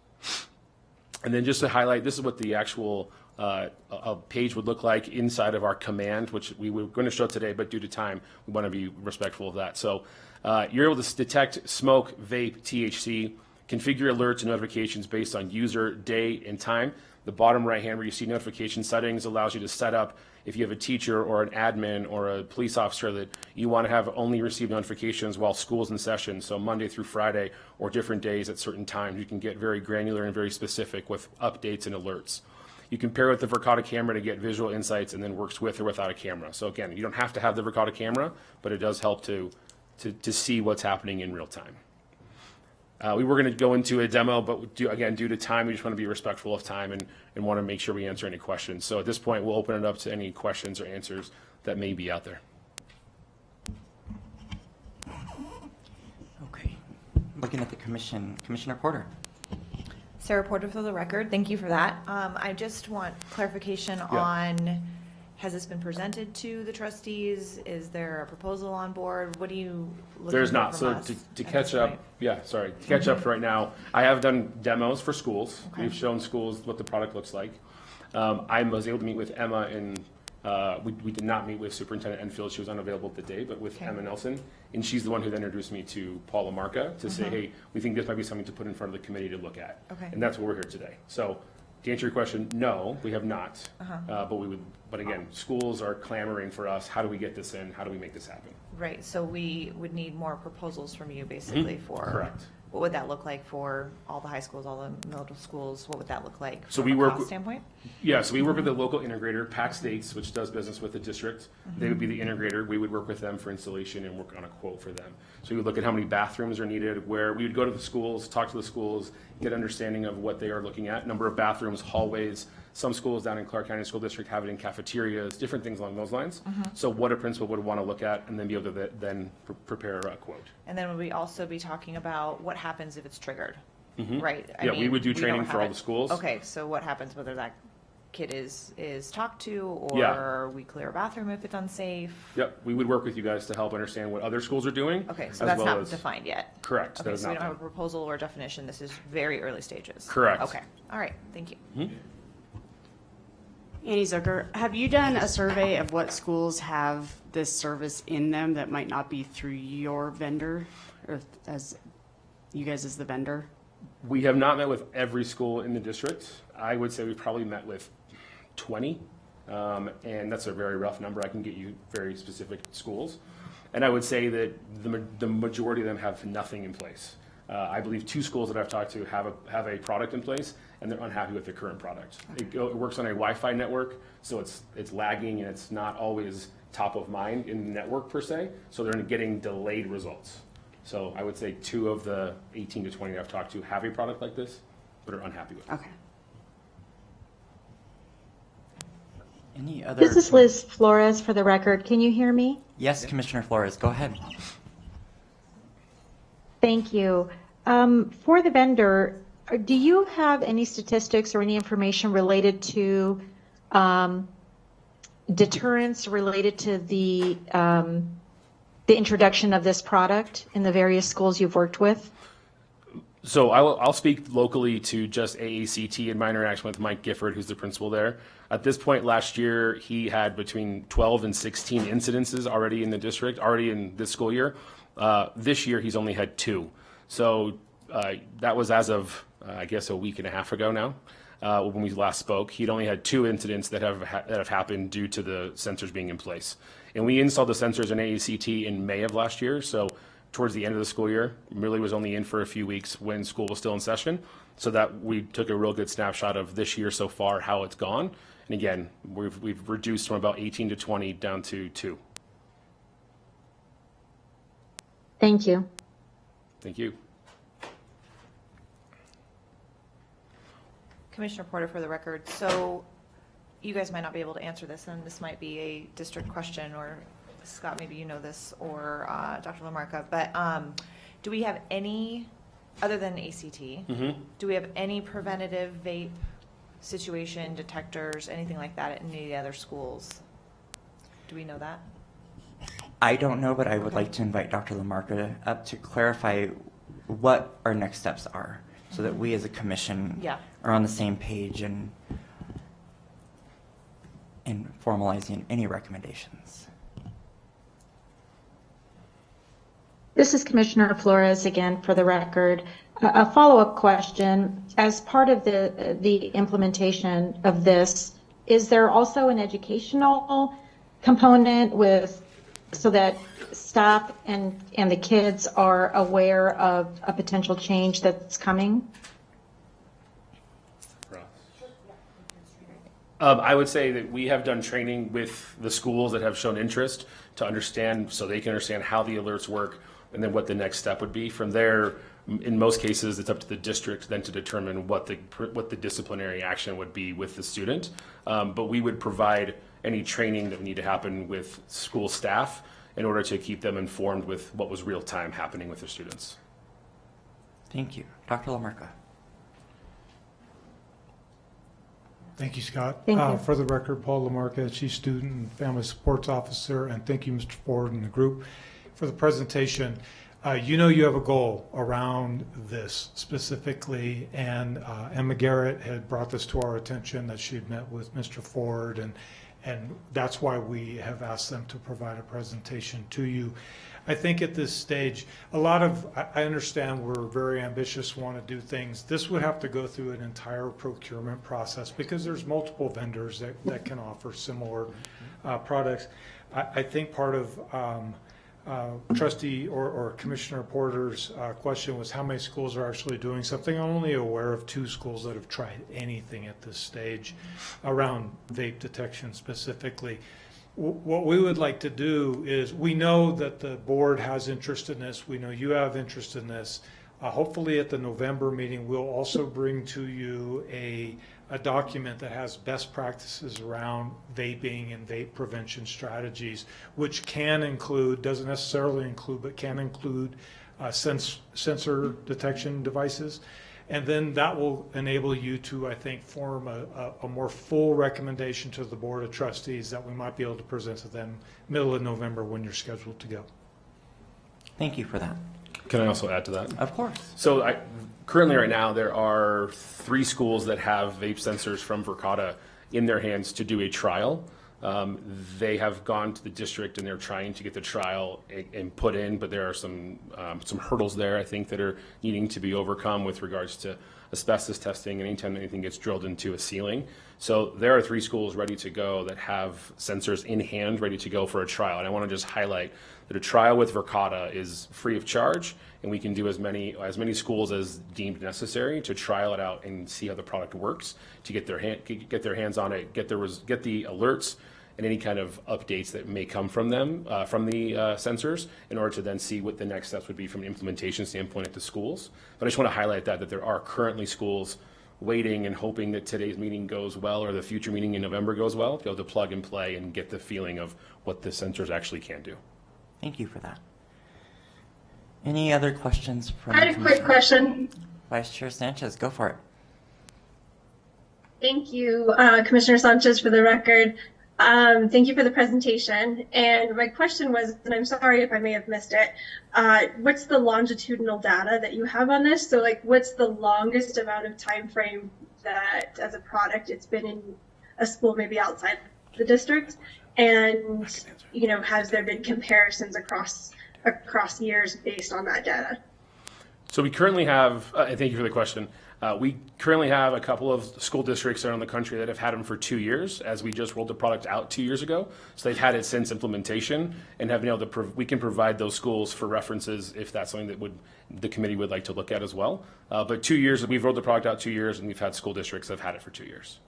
And then just to highlight, this is what the actual a page would look like inside of our command, which we were going to show today, but due to time, we want to be respectful of that. So you're able to detect smoke, vape, THC, configure alerts and notifications based on user, day, and time. The bottom right hand where you see notification settings allows you to set up if you have a teacher or an admin or a police officer that you want to have only receive notifications while school's in session, so Monday through Friday or different days at certain times. You can get very granular and very specific with updates and alerts. You can pair with the Verkada camera to get visual insights and then works with or without a camera. So again, you don't have to have the Verkada camera, but it does help to see what's happening in real time. We were going to go into a demo, but due to time, we just want to be respectful of time and want to make sure we answer any questions. So at this point, we'll open it up to any questions or answers that may be out there. Okay. Looking at the commission, Commissioner Porter. Sarah Porter for the record, thank you for that. I just want clarification on, has this been presented to the trustees? Is there a proposal on board? What do you look for There's not. from So us to at catch this up, point? to catch up right now, I have done demos for schools. Okay. We've shown schools what the product looks like. I was able to meet with Emma and we did not meet with Superintendent Enfield. She was unavailable today, but with Okay. Emma Nelson. And she's the one who then introduced me to Paula Marca to say, hey, we think this might be something to put in front of the committee to look at. Okay. And that's what we're here today. So to answer your question, no, we have not. But again, schools are clamoring for us. How do we get this in? How do we make this happen? Right, so we would need more proposals from you basically for. Correct. What would that look like for all the high schools, all the middle schools? What would that look like So from we a work cost with- standpoint? Yeah, so we work with the local integrator, Pac States, which does business with the district. They would be the integrator. We would work with them for installation and work on a quote for them. So we would look at how many bathrooms are needed, where we would go to the schools, talk to the schools, get understanding of what they are looking at, number of bathrooms, hallways. Some schools down in Clark County School District have it in cafeterias, different things along those lines. So what a principal would want to look at and then be able to then prepare a quote. And then would we also be talking about what happens if it's triggered? Right? I Yeah, we mean, would do don't training have for all it. the schools. Okay, so what happens whether that kid is talked to Yeah. or we clear a bathroom if it's unsafe? Yep, we would work with you guys to help understand what other schools are doing. Okay, so as that's well not as- defined yet? Correct. that Okay, is so we not don't have a done. proposal or definition. This is very early stages? Correct. Okay, all right, thank you. Annie Zucker, have you done a survey of what schools have this service in them that might not be through your vendor, or as you guys as the vendor? We have not met with every school in the district. I would say we've probably met with 20, and that's a very rough number. I can get you very specific schools. And I would say that the majority of them have nothing in place. I believe 2 schools that I've talked to have a product in place, and they're unhappy with the current product. It works on a Wi-Fi network, so it's lagging and it's not always top of mind in the network per se, so they're getting delayed results. So I would say 2 of the 18 to 20 that I've talked to have a product like this, but are unhappy with it. Okay. Any other? This is Liz Flores for the record. Can you hear me? Yes, Commissioner Flores, go ahead. Thank you. For the vendor, do you have any statistics or any information related to deterrence related to the introduction of this product in the various schools you've worked with? So I'll speak locally to just AACT in my interaction with Mike Gifford, who's the principal there. At this point last year, he had between 12 and 16 incidences already in the district, already in this school year. This year, he's only had 2. So that was as of, I guess, a week and a half ago now, when we last spoke. He'd only had 2 incidents that have happened due to the sensors being in place. And we installed the sensors in AACT in May of last year, so towards the end of the school year. Really was only in for a few weeks when school was still in session, so that we took a real good snapshot of this year so far, how it's gone. And again, we've reduced from about 18 to 20 down to 2. Thank you. Thank you. Commissioner Porter for the record, so you guys might not be able to answer this, and this might be a district question, or Scott, maybe you know this, or Dr. Lamarca, but do we have any, other than ACT, do we have any preventative vape situation, detectors, anything like that at any of the other schools? Do we know that? I don't know, but I would like to invite Dr. Lamarca up to clarify what our next steps are, so that we as a commission Yeah. are on the same page and formalizing any recommendations. This is Commissioner Flores again for the record. A follow-up question. As part of the implementation of this, is there also an educational component so that staff and the kids are aware of a potential change that's coming? I would say that we have done training with the schools that have shown interest to understand, so they can understand how the alerts work and then what the next step would be. From there, In most cases, it's up to the district then to determine what the disciplinary action would be with the student. But we would provide any training that would need to happen with school staff in order to keep them informed with what was real time happening with their students. Thank you. Dr. LaMarca. Thank you, Scott. Thank you. For the record, Paul LaMarca, Chief Student and Family Supports Officer, and thank you, Mr. Ford and the group for the presentation. You know you have a goal around this specifically, and Emma Garrett had brought this to our attention that she'd met with Mr. Ford, and that's why we have asked them to provide a presentation to you. I think at this stage, I understand we're very ambitious, want to do things. This would have to go through an entire procurement process because there's multiple vendors that can offer similar products. I think part of Trustee or Commissioner Porter's question was how many schools are actually doing something. I'm only aware of 2 schools that have tried anything at this stage around vape detection specifically. What we would like to do is, we know that the board has interest in this. We know you have interest in this. Hopefully at the November meeting, we'll also bring to you a document that has best practices around vaping and vape prevention strategies, which can include, doesn't necessarily include, but can include sensor detection devices. And then that will enable you to, I think, form a more full recommendation to the Board of Trustees that we might be able to present to them middle of November when you're scheduled to go. Thank you for that. Can I also add to that? Of course. So currently right now, there are 3 schools that have vape sensors from Verkada in their hands to do a trial. They have gone to the district and they're trying to get the trial and put in, but there are some hurdles there, I think, that are needing to be overcome with regards to asbestos testing and anytime anything gets drilled into a ceiling. So there are 3 schools ready to go that have sensors in hand ready to go for a trial. And I want to just highlight that a trial with Verkada is free of charge, and we can do as many schools as deemed necessary to trial it out and see how the product works, to get their hands on it, get the alerts and any kind of updates that may come from them, from the sensors, in order to then see what the next steps would be from an implementation standpoint at the schools. But I just want to highlight that there are currently schools waiting and hoping that today's meeting goes well or the future meeting in November goes well, to be able to plug and play and get the feeling of what the sensors actually can do. Thank you for that. Any other questions from I had a quick question. Vice Chair Sanchez, go for it. Thank you, Commissioner Sanchez, for the record. Thank you for the presentation. And my question was, and I'm sorry if I may have missed it, what's the longitudinal data that you have on this? So what's the longest amount of time frame that as a product it's been in a school maybe outside the district? And, has there been comparisons across years based on that data? So we currently have, and thank you for the question, we currently have a couple of school districts around the country that have had them for 2 years, as we just rolled the product out 2 years ago. So they've had it since implementation and have been able to, we can provide those schools for references if that's something that the committee would like to look at as well. But 2 years, we've rolled the product out 2 years, and we've had school districts that have had it for 2 years.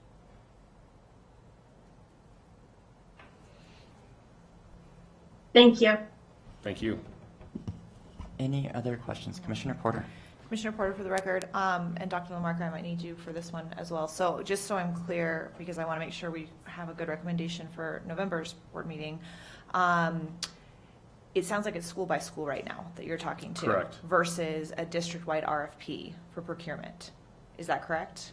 Thank you. Thank you. Any other questions? Commissioner Porter. Commissioner Porter, for the record, and Dr. LaMarca, I might need you for this one as well. So just so I'm clear, because I want to make sure we have a good recommendation for November's board meeting, it sounds like it's school by school right now that you're talking to. Correct. Versus a district-wide RFP for procurement. Is that correct?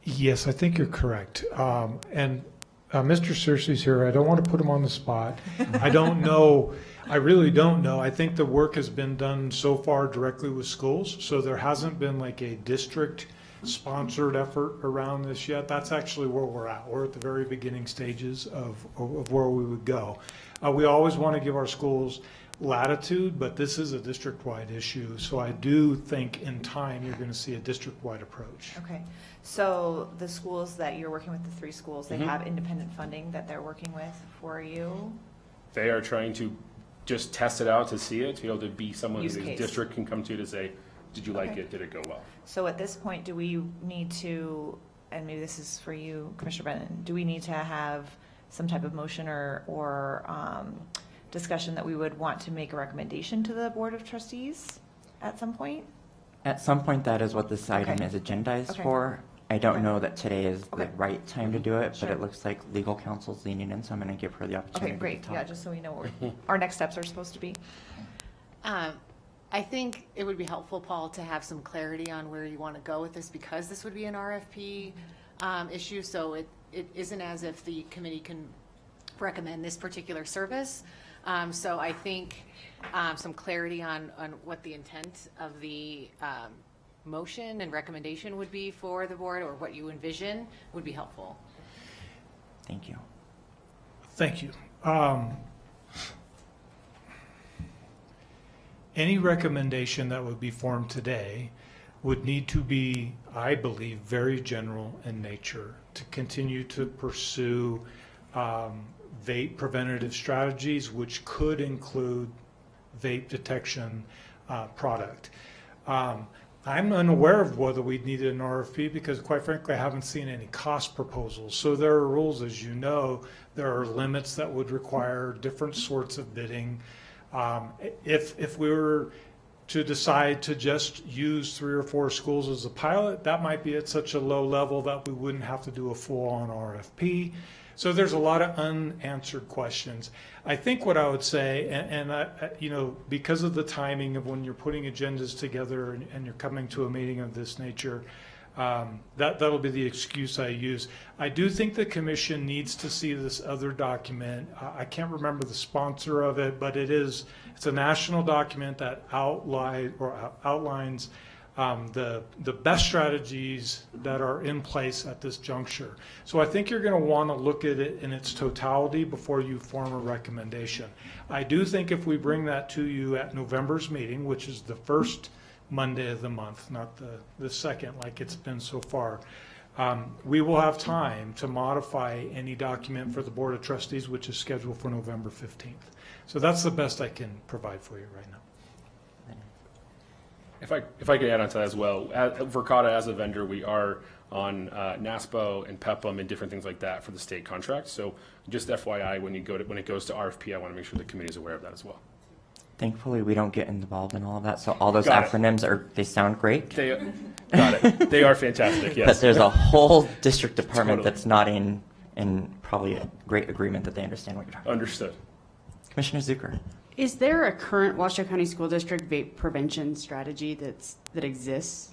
Yes, I think you're correct. And Mr. Searcy's here. I don't want to put him on the spot. I don't know. I really don't know. I think the work has been done so far directly with schools, so there hasn't been like a district-sponsored effort around this yet. That's actually where we're at. We're at the very beginning stages of where we would go. We always want to give our schools latitude, but this is a district-wide issue, so I do think in time you're going to see a district-wide approach. Okay. So the schools that you're working with, the 3 schools, they have independent funding that they're working with for you? They are trying to just test it out to see it, to be able to be someone Use who the case. district can come to say, did you like Okay. it? Did it go well? So at this point, do we need to, and maybe this is for you, Commissioner Brennan, do we need to have some type of motion or discussion that we would want to make a recommendation to the Board of Trustees at some point? At some point, that is what this item Okay. is agendized Okay. for. I don't Okay. know that today is the Okay. right time to do it, but Sure. it looks like legal counsel's leaning in, so I'm going to give her the opportunity Okay, great. to talk. Yeah, just so we know what our next steps are supposed to be. I think it would be helpful, Paul, to have some clarity on where you want to go with this, because this would be an RFP issue, so it isn't as if the committee can recommend this particular service. So I think some clarity on what the intent of the motion and recommendation would be for the board, or what you envision, would be helpful. Thank you. Thank you. Any recommendation that would be formed today would need to be, I believe, very general in nature to continue to pursue vape preventative strategies, which could include vape detection product. I'm unaware of whether we'd need an RFP because, quite frankly, I haven't seen any cost proposals. So there are rules, as you know, there are limits that would require different sorts of bidding. If we were to decide to just use 3 or 4 schools as a pilot, that might be at such a low level that we wouldn't have to do a full-on RFP. So there's a lot of unanswered questions. I think what I would say, and you know, because of the timing of when you're putting agendas together and you're coming to a meeting of this nature, that'll be the excuse I use. I do think the commission needs to see this other document. I can't remember the sponsor of it, but it's a national document that outlines the best strategies that are in place at this juncture. So I think you're going to want to look at it in its totality before you form a recommendation. I do think if we bring that to you at November's meeting, which is the first Monday of the month, not the second like it's been so far, we will have time to modify any document for the Board of Trustees, which is scheduled for November 15th. So that's the best I can provide for you right now. If I could add on to that as well, Verkada as a vendor, we are on NASPO and PEPM and different things like that for the state contracts. So just FYI, when it goes to RFP, I want to make sure the committee is aware of that as well. Thankfully, we don't get involved in all of that, so all those Got it. acronyms they sound great. Got it. They are fantastic, yes. But there's a whole district department Totally. that's not in probably a great agreement that they understand what you're talking about. Understood. Commissioner Zucker. Is there a current Washoe County School District vape prevention strategy that exists?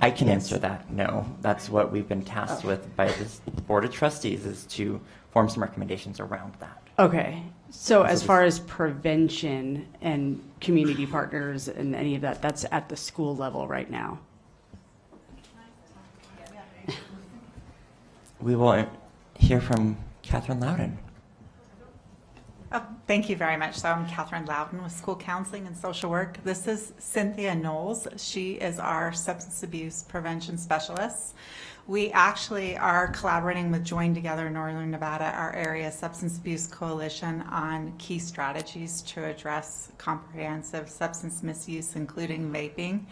I can answer that. No, that's what we've been tasked with by this Board of Trustees, is to form some recommendations around that. Okay, so as far as prevention and community partners and any of that, that's at the school level right now? We will hear from Catherine Loudon. Oh, thank you very much. So I'm Catherine Loudon with School Counseling and Social Work. This is Cynthia Knowles. She is our substance abuse prevention specialist. We actually are collaborating with Join Together Northern Nevada, our area substance abuse coalition, on key strategies to address comprehensive substance misuse, including vaping.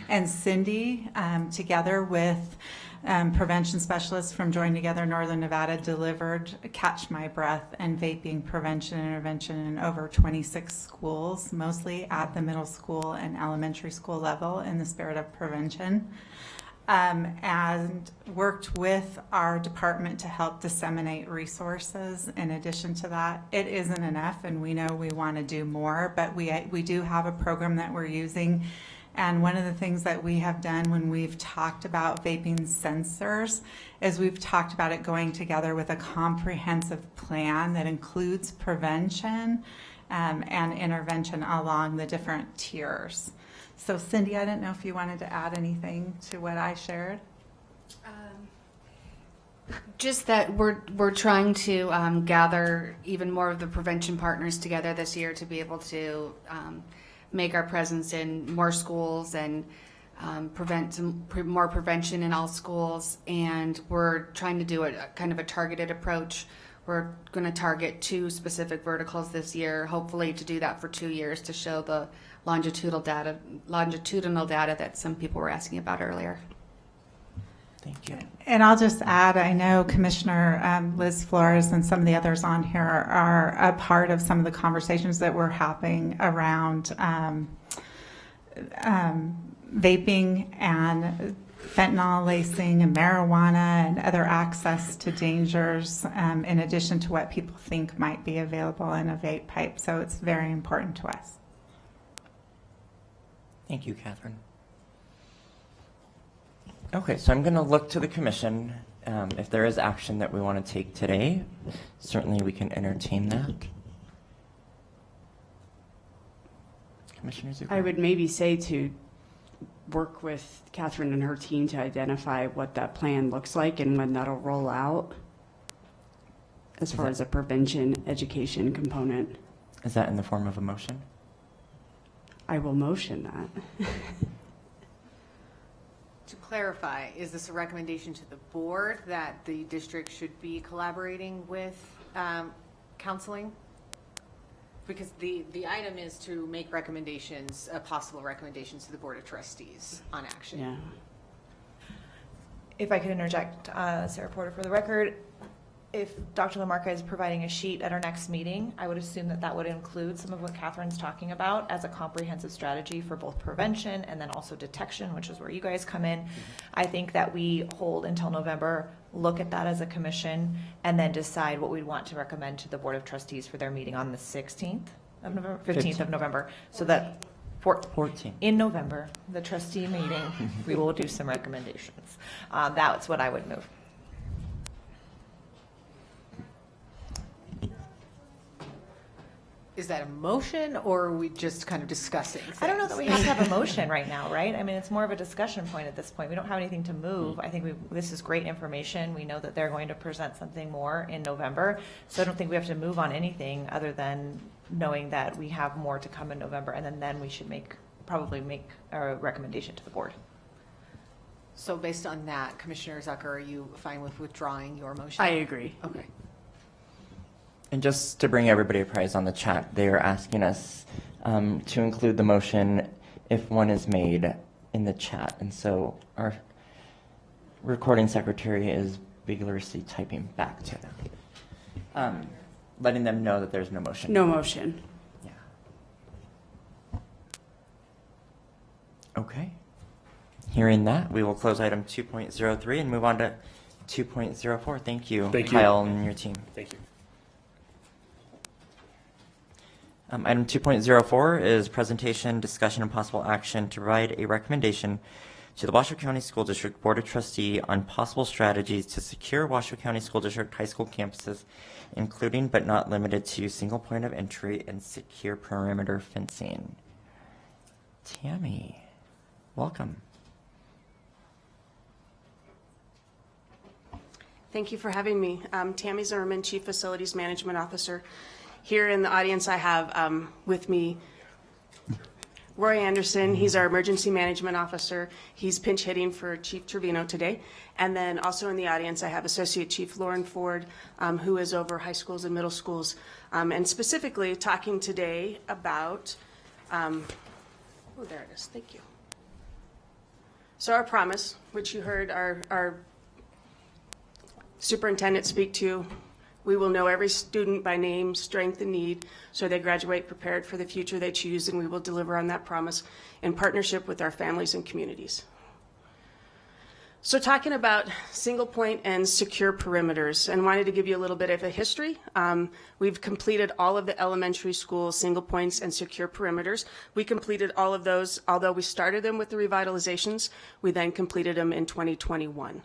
And Cindy, together with prevention specialists from Join Together Northern Nevada, delivered Catch My Breath and vaping prevention intervention in over 26 schools, mostly at the middle school and elementary school level, in the spirit of prevention. And worked with our department to help disseminate resources. In addition to that, it isn't enough, and we know we want to do more, but we do have a program that we're using. And one of the things that we have done when we've talked about vaping sensors is we've talked about it going together with a comprehensive plan that includes prevention and intervention along the different tiers. So Cindy, I didn't know if you wanted to add anything to what I shared. Just that we're trying to gather even more of the prevention partners together this year to be able to make our presence in more schools and prevent some more prevention in all schools. And we're trying to do a kind of a targeted approach. We're going to target 2 specific verticals this year, hopefully to do that for 2 years to show the longitudinal data that some people were asking about earlier. Thank you. And I'll just add, I know Commissioner Liz Flores and some of the others on here are a part of some of the conversations that we're having around vaping and fentanyl lacing and marijuana and other access to dangers, in addition to what people think might be available in a vape pipe. So it's very important to us. Thank you, Catherine. Okay, so I'm going to look to the commission. If there is action that we want to take today, certainly we can entertain that. Commissioners? I would maybe say to work with Catherine and her team to identify what that plan looks like and when that'll roll out as far as a prevention education component. Is that in the form of a motion? I will motion that. To clarify, is this a recommendation to the board that the district should be collaborating with counseling? Because the item is to make recommendations, possible recommendations to the Board of Trustees on action. Yeah. If I could interject, Sarah Porter, for the record, if Dr. LaMarca is providing a sheet at our next meeting, I would assume that that would include some of what Catherine's talking about as a comprehensive strategy for both prevention and then also detection, which is where you guys come in. I think that we hold until November, look at that as a commission, and then decide what we'd want to recommend to the Board of Trustees for their meeting on the 16th of November, 15th of November. So that 14. in November, the trustee meeting, we will do some recommendations. That's what I would move. Is that a motion, or are we just kind of discussing things? I don't know that we have to have a motion right now, right? I mean, it's more of a discussion point at this point. We don't have anything to move. I think this is great information. We know that they're going to present something more in November. So I don't think we have to move on anything other than knowing that we have more to come in November, and then we should probably make a recommendation to the board. So based on that, Commissioner Zucker, are you fine with withdrawing your motion? I agree. Okay. And just to bring everybody apprised on the chat, they are asking us to include the motion if one is made in the chat. And so our recording secretary is vigorously typing back to them, letting them know that there's no motion. No motion. Yeah. Okay. Hearing that, we will close item 2.03 and move on to 2.04. Thank you, Thank you. Kyle and your team. Thank you. Item 2.04 is presentation, discussion, and possible action to provide a recommendation to the Washoe County School District Board of Trustee on possible strategies to secure Washoe County School District high school campuses, including but not limited to single point of entry and secure perimeter fencing. Tammy, welcome. Thank you for having me. Tammy Zimmerman, Chief Facilities Management Officer. Here in the audience, I have with me Roy Anderson. He's our Emergency Management Officer. He's pinch hitting for Chief Trevino today. And then also in the audience, I have Associate Chief Lauren Ford, who is over high schools and middle schools, and specifically talking today about, oh, there it is. Thank you. So our promise, which you heard our superintendent speak to, we will know every student by name, strength, and need, so they graduate prepared for the future they choose, and we will deliver on that promise in partnership with our families and communities. So talking about single point and secure perimeters, and wanted to give you a little bit of a history. We've completed all of the elementary school single points and secure perimeters. We completed all of those, although we started them with the revitalizations, we then completed them in 2021.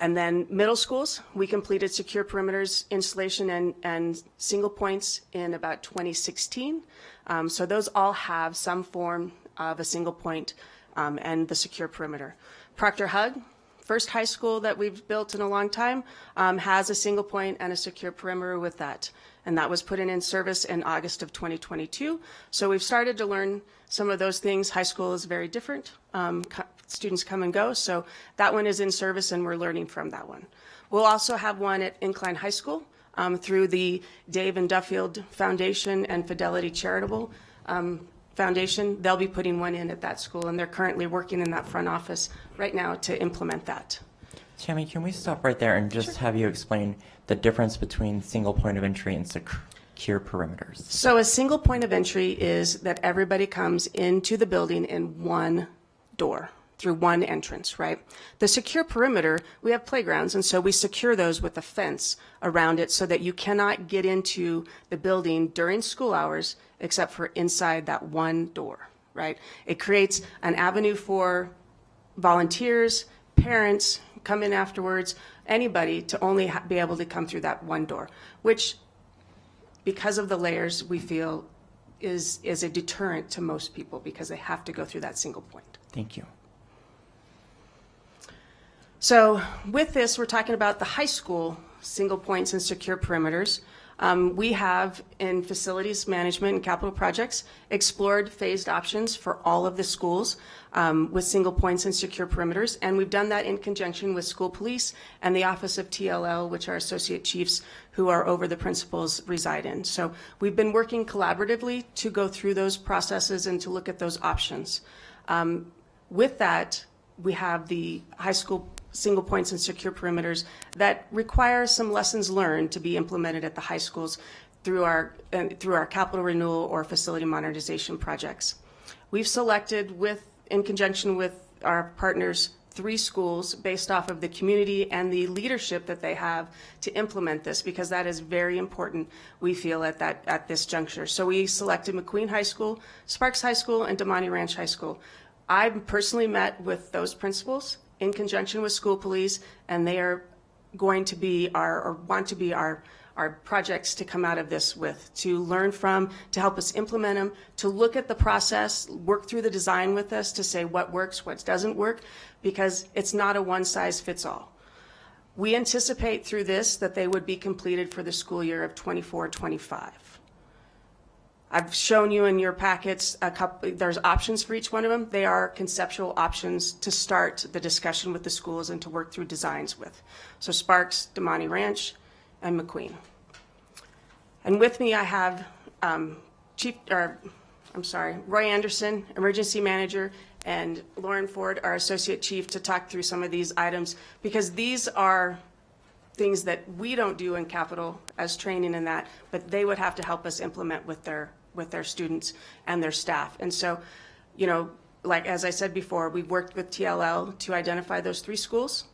And then middle schools, we completed secure perimeters installation and single points in about 2016. So those all have some form of a single point and the secure perimeter. Proctor Hug, first high school that we've built in a long time, has a single point and a secure perimeter with that. And that was put in service in August of 2022. So we've started to learn some of those things. High school is very different. Students come and go. So that one is in service and we're learning from that one. We'll also have one at Incline High School through the Dave and Duffield Foundation and Fidelity Charitable foundation, they'll be putting one in at that school, and they're currently working in that front office right now to implement that. Tammy, can we stop right there and just have you explain the difference between single point of entry and secure perimeters? So a single point of entry is that everybody comes into the building in one door, through one entrance, right? The secure perimeter, we have playgrounds, and so we secure those with a fence around it so that you cannot get into the building during school hours except for inside that one door, right? It creates an avenue for volunteers, parents, come in afterwards, anybody to only be able to come through that one door, which, because of the layers, we feel is a deterrent to most people because they have to go through that single point. Thank you. So with this, we're talking about the high school single points and secure perimeters. We have, in facilities management and capital projects, explored phased options for all of the schools with single points and secure perimeters, and we've done that in conjunction with school police and the Office of TLL, which our associate chiefs who are over the principals reside in. So we've been working collaboratively to go through those processes and to look at those options. With that, we have the high school single points and secure perimeters that require some lessons learned to be implemented at the high schools through our capital renewal or facility modernization projects. We've selected, in conjunction with our partners, 3 schools based off of the community and the leadership that they have to implement this, because that is very important, we feel, at this juncture. So we selected McQueen High School, Sparks High School, and Damani Ranch High School. I've personally met with those principals in conjunction with school police, and they are going to be want to be our projects to come out of this with, to learn from, to help us implement them, to look at the process, work through the design with us to say what works, what doesn't work, because it's not a one-size-fits-all. We anticipate through this that they would be completed for the school year of 24-25. I've shown you in your packets there's options for each one of them. They are conceptual options to start the discussion with the schools and to work through designs with. So Sparks, Damani Ranch, and McQueen. And with me I have Roy Anderson, Emergency Manager, and Lauren Ford, our Associate Chief, to talk through some of these items, because these are things that we don't do in capital as training in that, but they would have to help us implement with their students and their staff. And so, you know, like as I said before, we've worked with TLL to identify those 3 schools.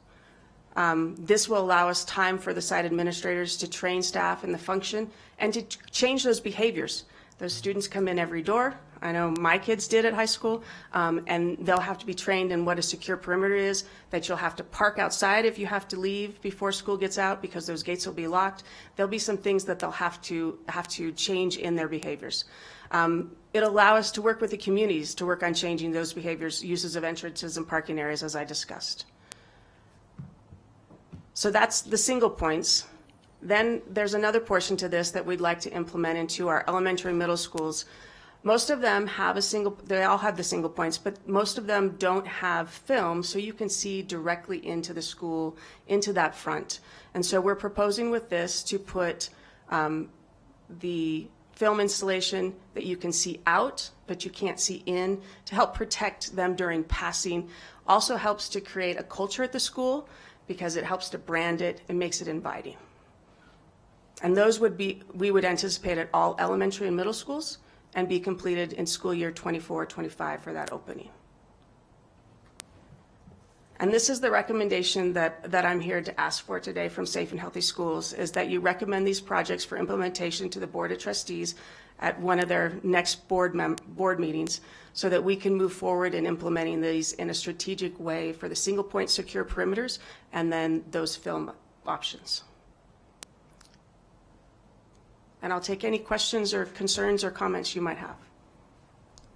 This will allow us time for the site administrators to train staff in the function and to change those behaviors. Those students come in every door. I know my kids did at high school, and they'll have to be trained in what a secure perimeter is, that you'll have to park outside if you have to leave before school gets out because those gates will be locked. There'll be some things that they'll have to change in their behaviors. It'll allow us to work with the communities to work on changing those behaviors, uses of entrances and parking areas, as I discussed. So that's the single points. Then there's another portion to this that we'd like to implement into our elementary and middle schools. Most of them have they all have the single points, but most of them don't have film, so you can see directly into the school, into that front. And so we're proposing with this to put the film installation that you can see out, but you can't see in, to help protect them during passing. Also helps to create a culture at the school because it helps to brand it and makes it inviting. And those we would anticipate at all elementary and middle schools and be completed in school year 24-25 for that opening. And this is the recommendation that I'm here to ask for today from Safe and Healthy Schools, is that you recommend these projects for implementation to the Board of Trustees at one of their next board meetings so that we can move forward in implementing these in a strategic way for the single point secure perimeters and then those film options. And I'll take any questions or concerns or comments you might have.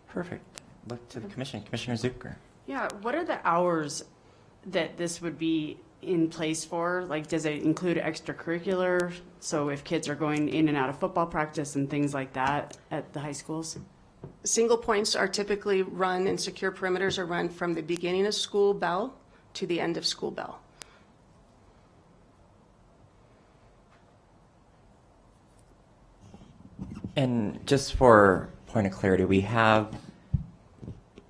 Perfect. Look to the commission. Commissioner Zucker. Yeah, what are the hours that this would be in place for? Like, does it include extracurricular? So if kids are going in and out of football practice and things like that at the high schools? Single points are typically run, and secure perimeters are run from the beginning of school bell to the end of school bell. And just for point of clarity, we have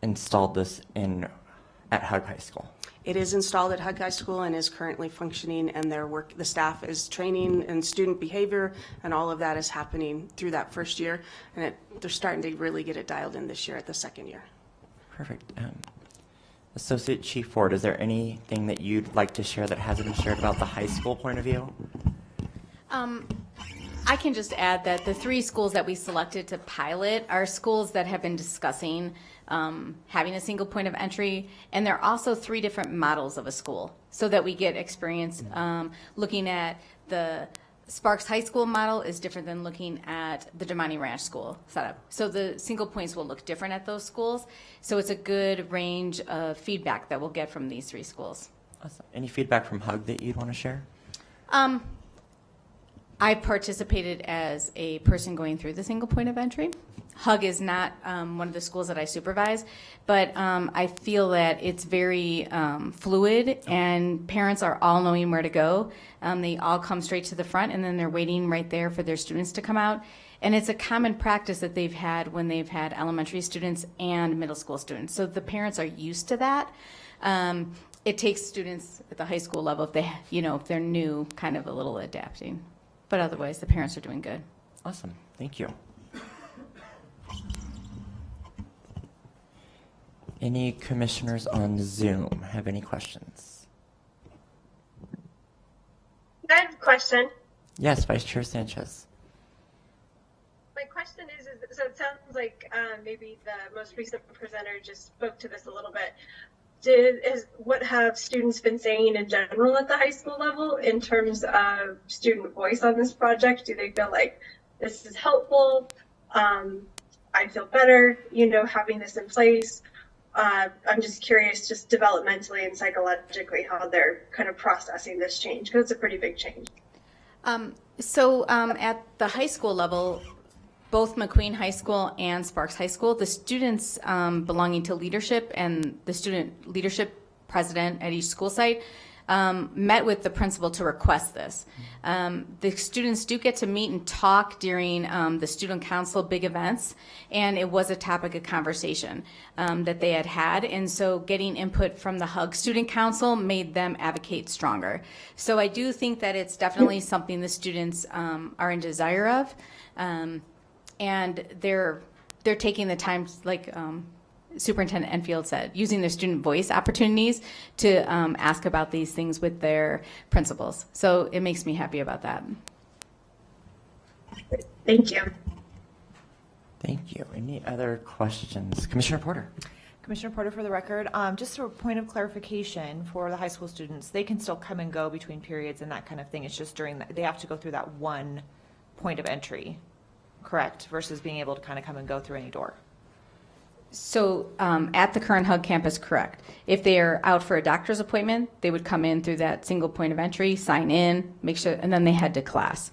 installed this at Hug High School. It is installed at Hug High School and is currently functioning, and the staff is training and student behavior, and all of that is happening through that first year, and they're starting to really get it dialed in this year at the second year. Perfect. Associate Chief Ford, is there anything that you'd like to share that hasn't been shared about the high school point of view? I can just add that the 3 schools that we selected to pilot are schools that have been discussing having a single point of entry, and there are also 3 different models of a school, so that we get experience looking at the Sparks High School model is different than looking at the Demonte Ranch School setup. So the single points will look different at those schools. So it's a good range of feedback that we'll get from these 3 schools. Awesome. Any feedback from Hug that you'd want to share? I participated as a person going through the single point of entry. Hug is not one of the schools that I supervise, but I feel that it's very fluid, and parents are all knowing where to go. They all come straight to the front, and then they're waiting right there for their students to come out. And it's a common practice that they've had when they've had elementary students and middle school students. So the parents are used to that. It takes students at the high school level, if they're new, kind of a little adapting. But otherwise, the parents are doing good. Awesome. Thank you. Any commissioners on Zoom have any questions? I have a question. Yes, Vice Chair Sanchez. My question is so it sounds like maybe the most recent presenter just spoke to this a little bit. What have students been saying in general at the high school level in terms of student voice on this project? Do they feel like this is helpful? I feel better, having this in place. I'm just curious, just developmentally and psychologically, how they're kind of processing this change, because it's a pretty big change. At the high school level, both McQueen High School and Sparks High School, the students belonging to leadership and the student leadership president at each school site met with the principal to request this. The students do get to meet and talk during the student council big events, and it was a topic of conversation that they had. And so getting input from the HUG Student Council made them advocate stronger. So I do think that it's definitely something the students are in desire of. And they're taking the time, like Superintendent Enfield said, using their student voice opportunities to ask about these things with their principals. So it makes me happy about that. Thank you. Thank you. Any other questions? Commissioner Porter. Commissioner Porter, for the record, just a point of clarification for the high school students, they can still come and go between periods and that kind of thing. It's just they have to go through that one point of entry. Correct, versus being able to kind of come and go through any door. So at the current HUG campus, correct. If they are out for a doctor's appointment, they would come in through that single point of entry, sign in, make sure, and then they head to class.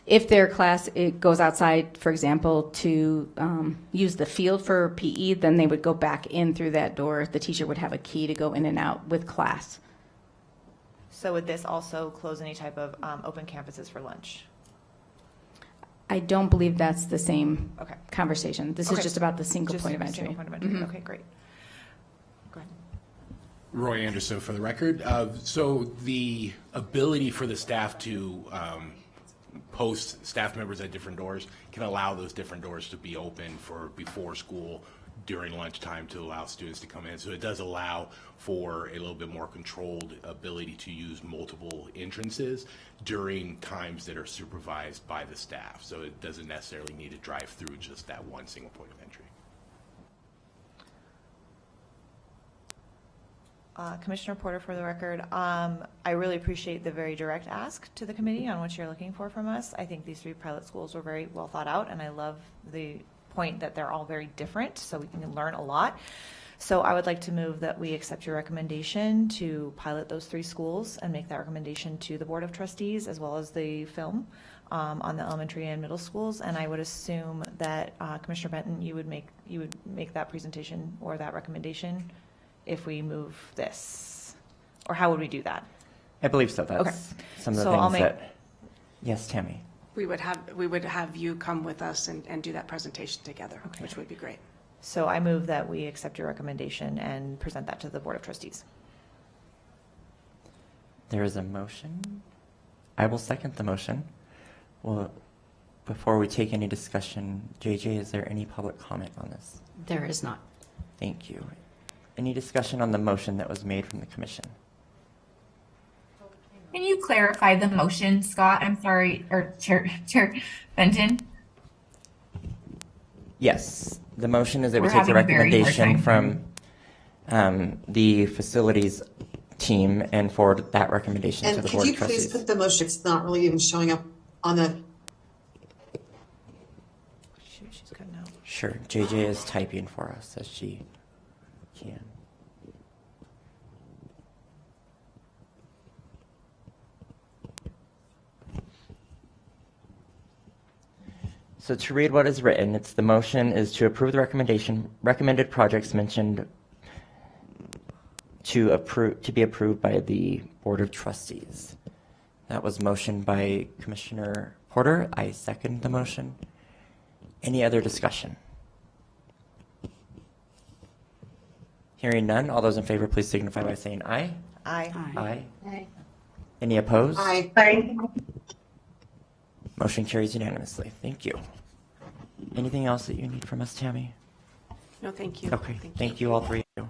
If their class it goes outside, for example, to use the field for PE, then they would go back in through that door. The teacher would have a key to go in and out with class. So would this also close any type of open campuses for lunch? I don't believe that's the same conversation. This is just about the single point of entry. Single point of entry. Okay, great. Go ahead. Roy Anderson for the record. So the ability for the staff to post staff members at different doors can allow those different doors to be open for before school, during lunchtime, to allow students to come in. So it does allow for a little bit more controlled ability to use multiple entrances during times that are supervised by the staff. So it doesn't necessarily need to drive through just that one single point of entry. Commissioner Porter, for the record, I really appreciate the very direct ask to the committee on what you're looking for from us. I think these 3 pilot schools were very well thought out, and I love the point that they're all very different, so we can learn a lot. So I would like to move that we accept your recommendation to pilot those 3 schools and make that recommendation to the Board of Trustees, as well as the film on the elementary and middle schools. And I would assume that Commissioner Benton, you would make that presentation or that recommendation if we move this, or how would we do that? I believe so. That's some of the things that. Yes, Tammy. We would have you come with us and do that presentation together, which would be great. So I move that we accept your recommendation and present that to the Board of Trustees. There is a motion. I will second the motion. Well, before we take any discussion, JJ, is there any public comment on this? There is not. Thank you. Any discussion on the motion that was made from the commission? Can you clarify the motion, Scott? I'm sorry, or Chair Benton? Yes, the motion is that we We're take the having a very hard recommendation time from the facilities team and forward that recommendation to And the could board you of please trustees. put the motion, it's not really even showing up on the, Shoot, she's cutting out. Sure, JJ is typing for us as she can. So to read what is written, it's the motion is to approve the recommended projects mentioned to be approved by the Board of Trustees. That was motioned by Commissioner Porter. I second the motion. Any other discussion? Hearing none, all those in favor, please signify by saying aye. Aye. Aye. Aye. Any opposed? I, Motion carries unanimously. Thank you. Anything else that you need from us, Tammy? No, thank you. Okay, thank you all three of you.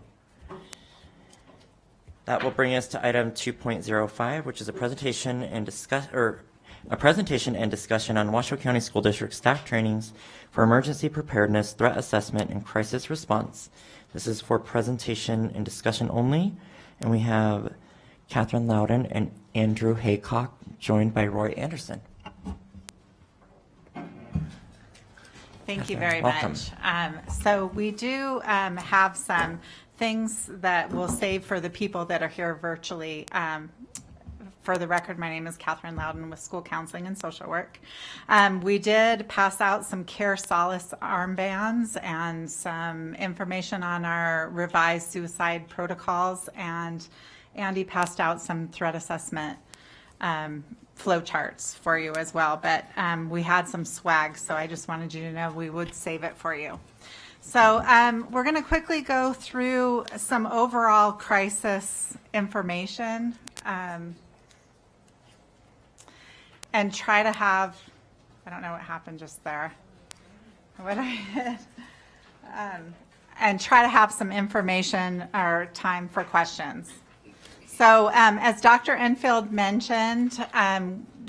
That will bring us to item 2.05, which is a presentation and discussion on Washoe County School District staff trainings for emergency preparedness, threat assessment, and crisis response. This is for presentation and discussion only, and we have Catherine Loudon and Andrew Haycock, joined by Roy Anderson. Thank you Catherine, very welcome. much. So we do have some things that we'll save for the people that are here virtually. For the record, my name is Catherine Loudon with School Counseling and Social Work. We did pass out some Care Solace armbands and some information on our revised suicide protocols, and Andy passed out some threat assessment flow charts for you as well, but we had some swag, so I just wanted you to know we would save it for you. So we're going to quickly go through some overall crisis information and try to have, I don't know what happened just there, and try to have some information or time for questions. So as Dr. Enfield mentioned,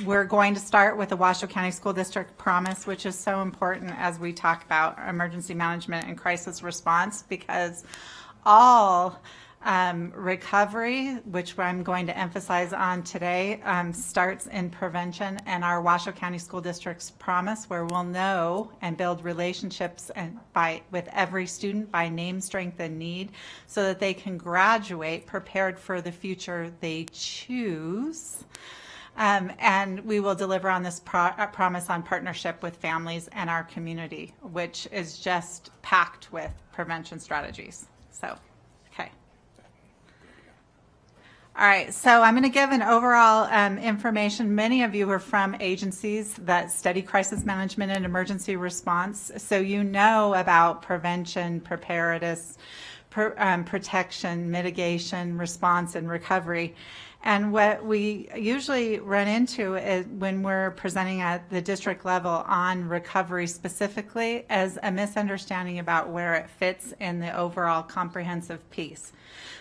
we're going to start with the Washoe County School District promise, which is so important as we talk about emergency management and crisis response, because all recovery, which I'm going to emphasize on today, starts in prevention, and our Washoe County School District's promise, where we'll know and build relationships with every student by name, strength, and need, so that they can graduate prepared for the future they choose. And we will deliver on this promise on partnership with families and our community, which is just packed with prevention strategies. So, okay. All right, so I'm going to give an overall information. Many of you are from agencies that study crisis management and emergency response, so you know about prevention, preparedness, protection, mitigation, response, and recovery. And what we usually run into is when we're presenting at the district level on recovery specifically is a misunderstanding about where it fits in the overall comprehensive piece.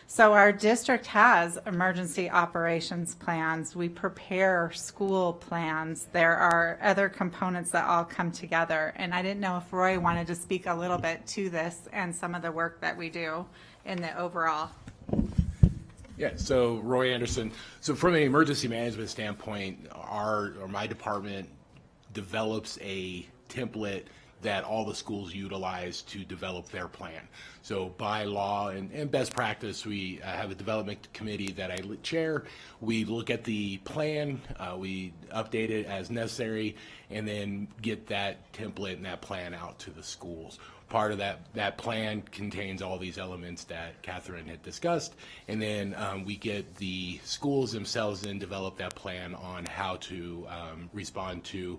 So our district has emergency operations plans. We prepare school plans. There are other components that all come together. And I didn't know if Roy wanted to speak a little bit to this and some of the work that we do in the overall. Yeah, so Roy Anderson. So from an emergency management standpoint, my department develops a template that all the schools utilize to develop their plan. So by law and best practice, we have a development committee that I chair. We look at the plan, we update it as necessary, and then get that template and that plan out to the schools. part of that plan contains all these elements that Catherine had discussed. And then we get the schools themselves and develop that plan on how to respond to,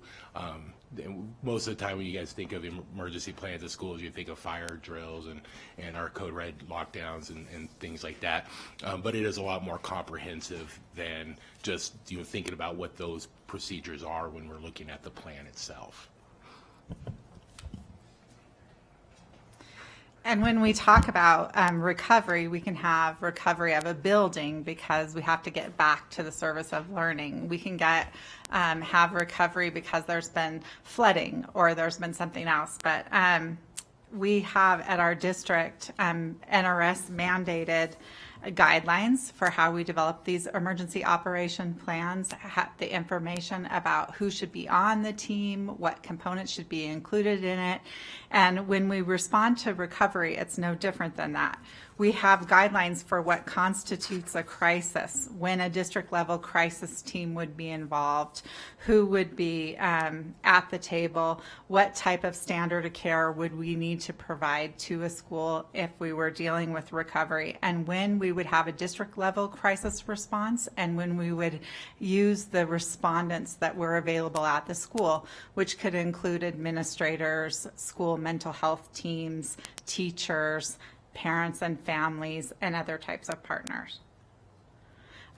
most of the time when you guys think of emergency plans at schools, you think of fire drills and our code red lockdowns and things like that. But it is a lot more comprehensive than just thinking about what those procedures are when we're looking at the plan itself. And when we talk about recovery, we can have recovery of a building because we have to get back to the service of learning. We can have recovery because there's been flooding or there's been something else. But we have at our district NRS mandated guidelines for how we develop these emergency operation plans, the information about who should be on the team, what components should be included in it. And when we respond to recovery, it's no different than that. We have guidelines for what constitutes a crisis, when a district level crisis team would be involved, who would be at the table, what type of standard of care would we need to provide to a school if we were dealing with recovery, and when we would have a district level crisis response, and when we would use the respondents that were available at the school, which could include administrators, school mental health teams, teachers, parents and families, and other types of partners.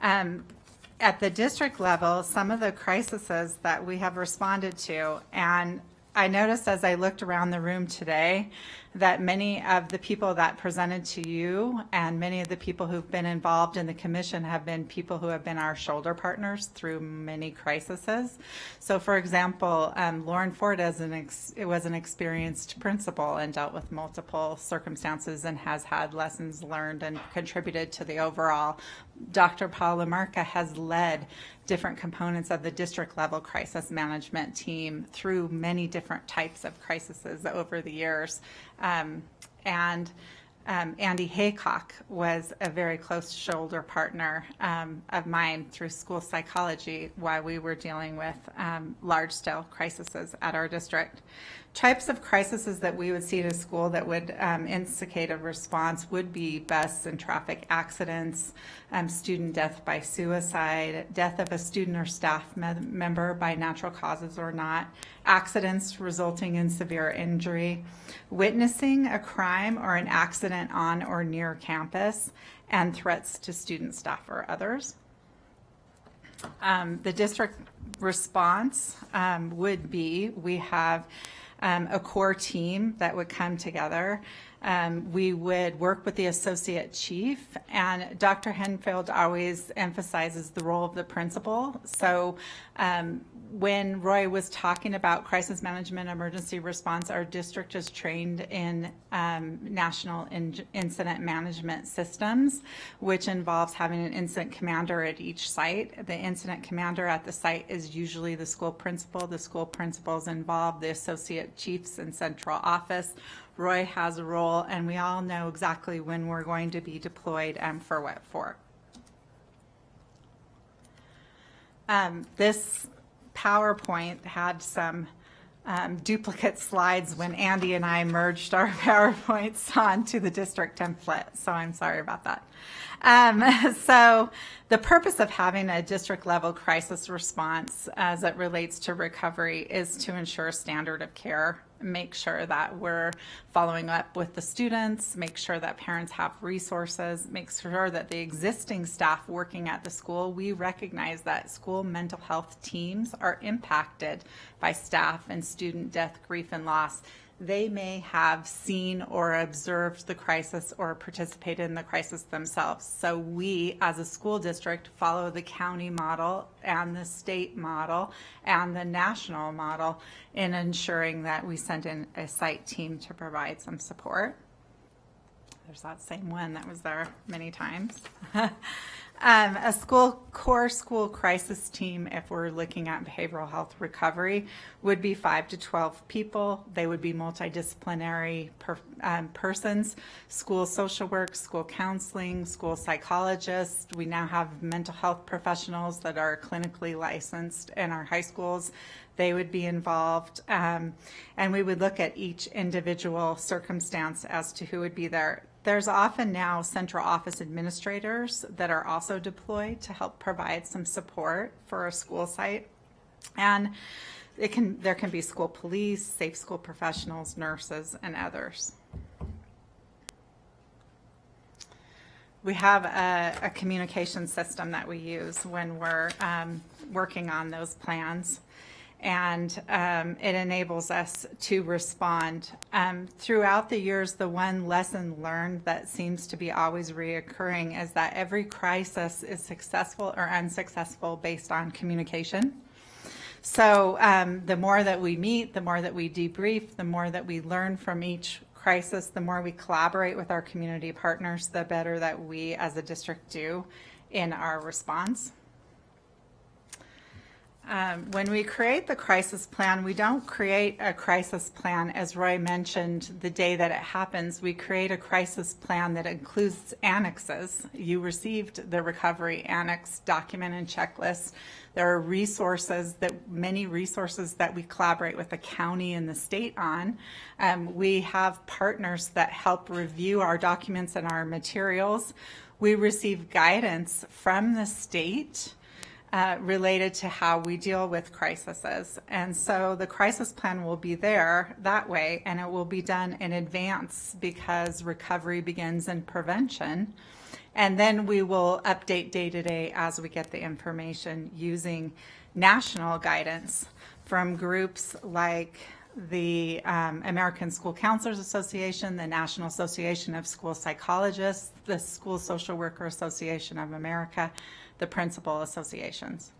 At the district level, some of the crises that we have responded to, and I noticed as I looked around the room today that many of the people that presented to you and many of the people who've been involved in the commission have been people who have been our shoulder partners through many crises. So for example, Lauren Ford was an experienced principal and dealt with multiple circumstances and has had lessons learned and contributed to the overall. Dr. Paul Lamarca has led different components of the district level crisis management team through many different types of crises over the years. And Andy Haycock was a very close shoulder partner of mine through school psychology while we were dealing with large-scale crises at our district. Types of crises that we would see at a school that would instigate a response would be bus and traffic accidents, student death by suicide, death of a student or staff member by natural causes or not, accidents resulting in severe injury, witnessing a crime or an accident on or near campus, and threats to student, staff, or others. The district response would be, we have a core team that would come together. We would work with the associate chief, and Dr. Henfield always emphasizes the role of the principal. So when Roy was talking about crisis management emergency response, our district is trained in national incident management systems, which involves having an incident commander at each site. The incident commander at the site is usually the school principal. The school principal is involved, the associate chiefs in central office. Roy has a role, and we all know exactly when we're going to be deployed and for what for. This PowerPoint had some duplicate slides when Andy and I merged our PowerPoints onto the district template, so I'm sorry about that. So the purpose of having a district level crisis response as it relates to recovery is to ensure standard of care, make sure that we're following up with the students, make sure that parents have resources, make sure that the existing staff working at the school, we recognize that school mental health teams are impacted by staff and student death, grief, and loss. They may have seen or observed the crisis or participated in the crisis themselves. So we, as a school district, follow the county model and the state model and the national model in ensuring that we send in a site team to provide some support. There's that same one that was there many times. A core school crisis team, if we're looking at behavioral health recovery, would be 5 to 12 people. They would be multidisciplinary persons, school social work, school counseling, school psychologists. We now have mental health professionals that are clinically licensed in our high schools. They would be involved, and we would look at each individual circumstance as to who would be there. There's often now central office administrators that are also deployed to help provide some support for a school site. And there can be school police, safe school professionals, nurses, and others. We have a communication system that we use when we're working on those plans. And it enables us to respond. Throughout the years, the one lesson learned that seems to be always reoccurring is that every crisis is successful or unsuccessful based on communication. So the more that we meet, the more that we debrief, the more that we learn from each crisis, the more we collaborate with our community partners, the better that we as a district do in our response. When we create the crisis plan, we don't create a crisis plan, as Roy mentioned, the day that it happens. We create a crisis plan that includes annexes. You received the recovery annex document and checklist. There are many resources that we collaborate with the county and the state on. We have partners that help review our documents and our materials. We receive guidance from the state related to how we deal with crises. And so the crisis plan will be there that way, and it will be done in advance because recovery begins in prevention. And then we will update day to day as we get the information using national guidance from groups like the American School Counselors Association, the National Association of School Psychologists, the School Social Worker Association of America, the principal associations.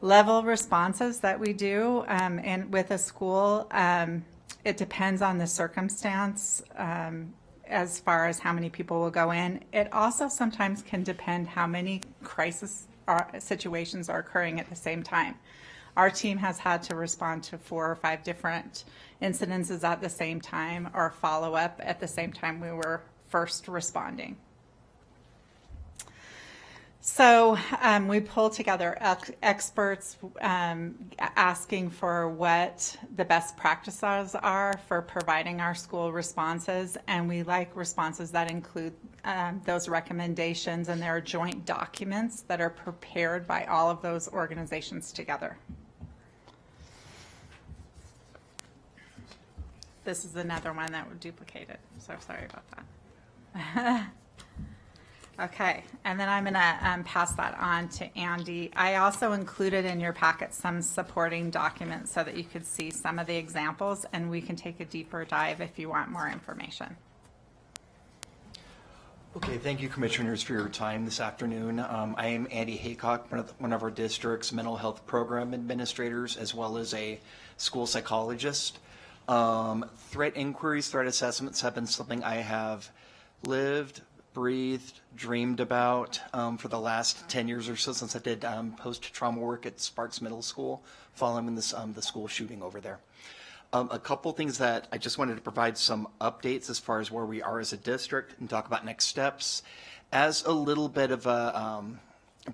Level responses that we do and with a school, it depends on the circumstance as far as how many people will go in. It also sometimes can depend how many crisis situations are occurring at the same time. Our team has had to respond to 4 or 5 different incidences at the same time or follow up at the same time we were first responding. So we pull together experts asking for what the best practices are for providing our school responses, and we like responses that include those recommendations, and there are joint documents that are prepared by all of those organizations together. This is another one that were duplicated, so sorry about that. Okay, and then I'm going to pass that on to Andy. I also included in your packet some supporting documents so that you could see some of the examples, and we can take a deeper dive if you want more information. Okay, thank you, Commissioners, for your time this afternoon. I am Andy Haycock, one of our district's mental health program administrators, as well as a school psychologist. Threat inquiries, threat assessments have been something I have lived, breathed, dreamed about for the last 10 years or so since I did post-trauma work at Sparks Middle School following this, the school shooting over there. A couple things that I just wanted to provide some updates as far as where we are as a district and talk about next steps. As a little bit of a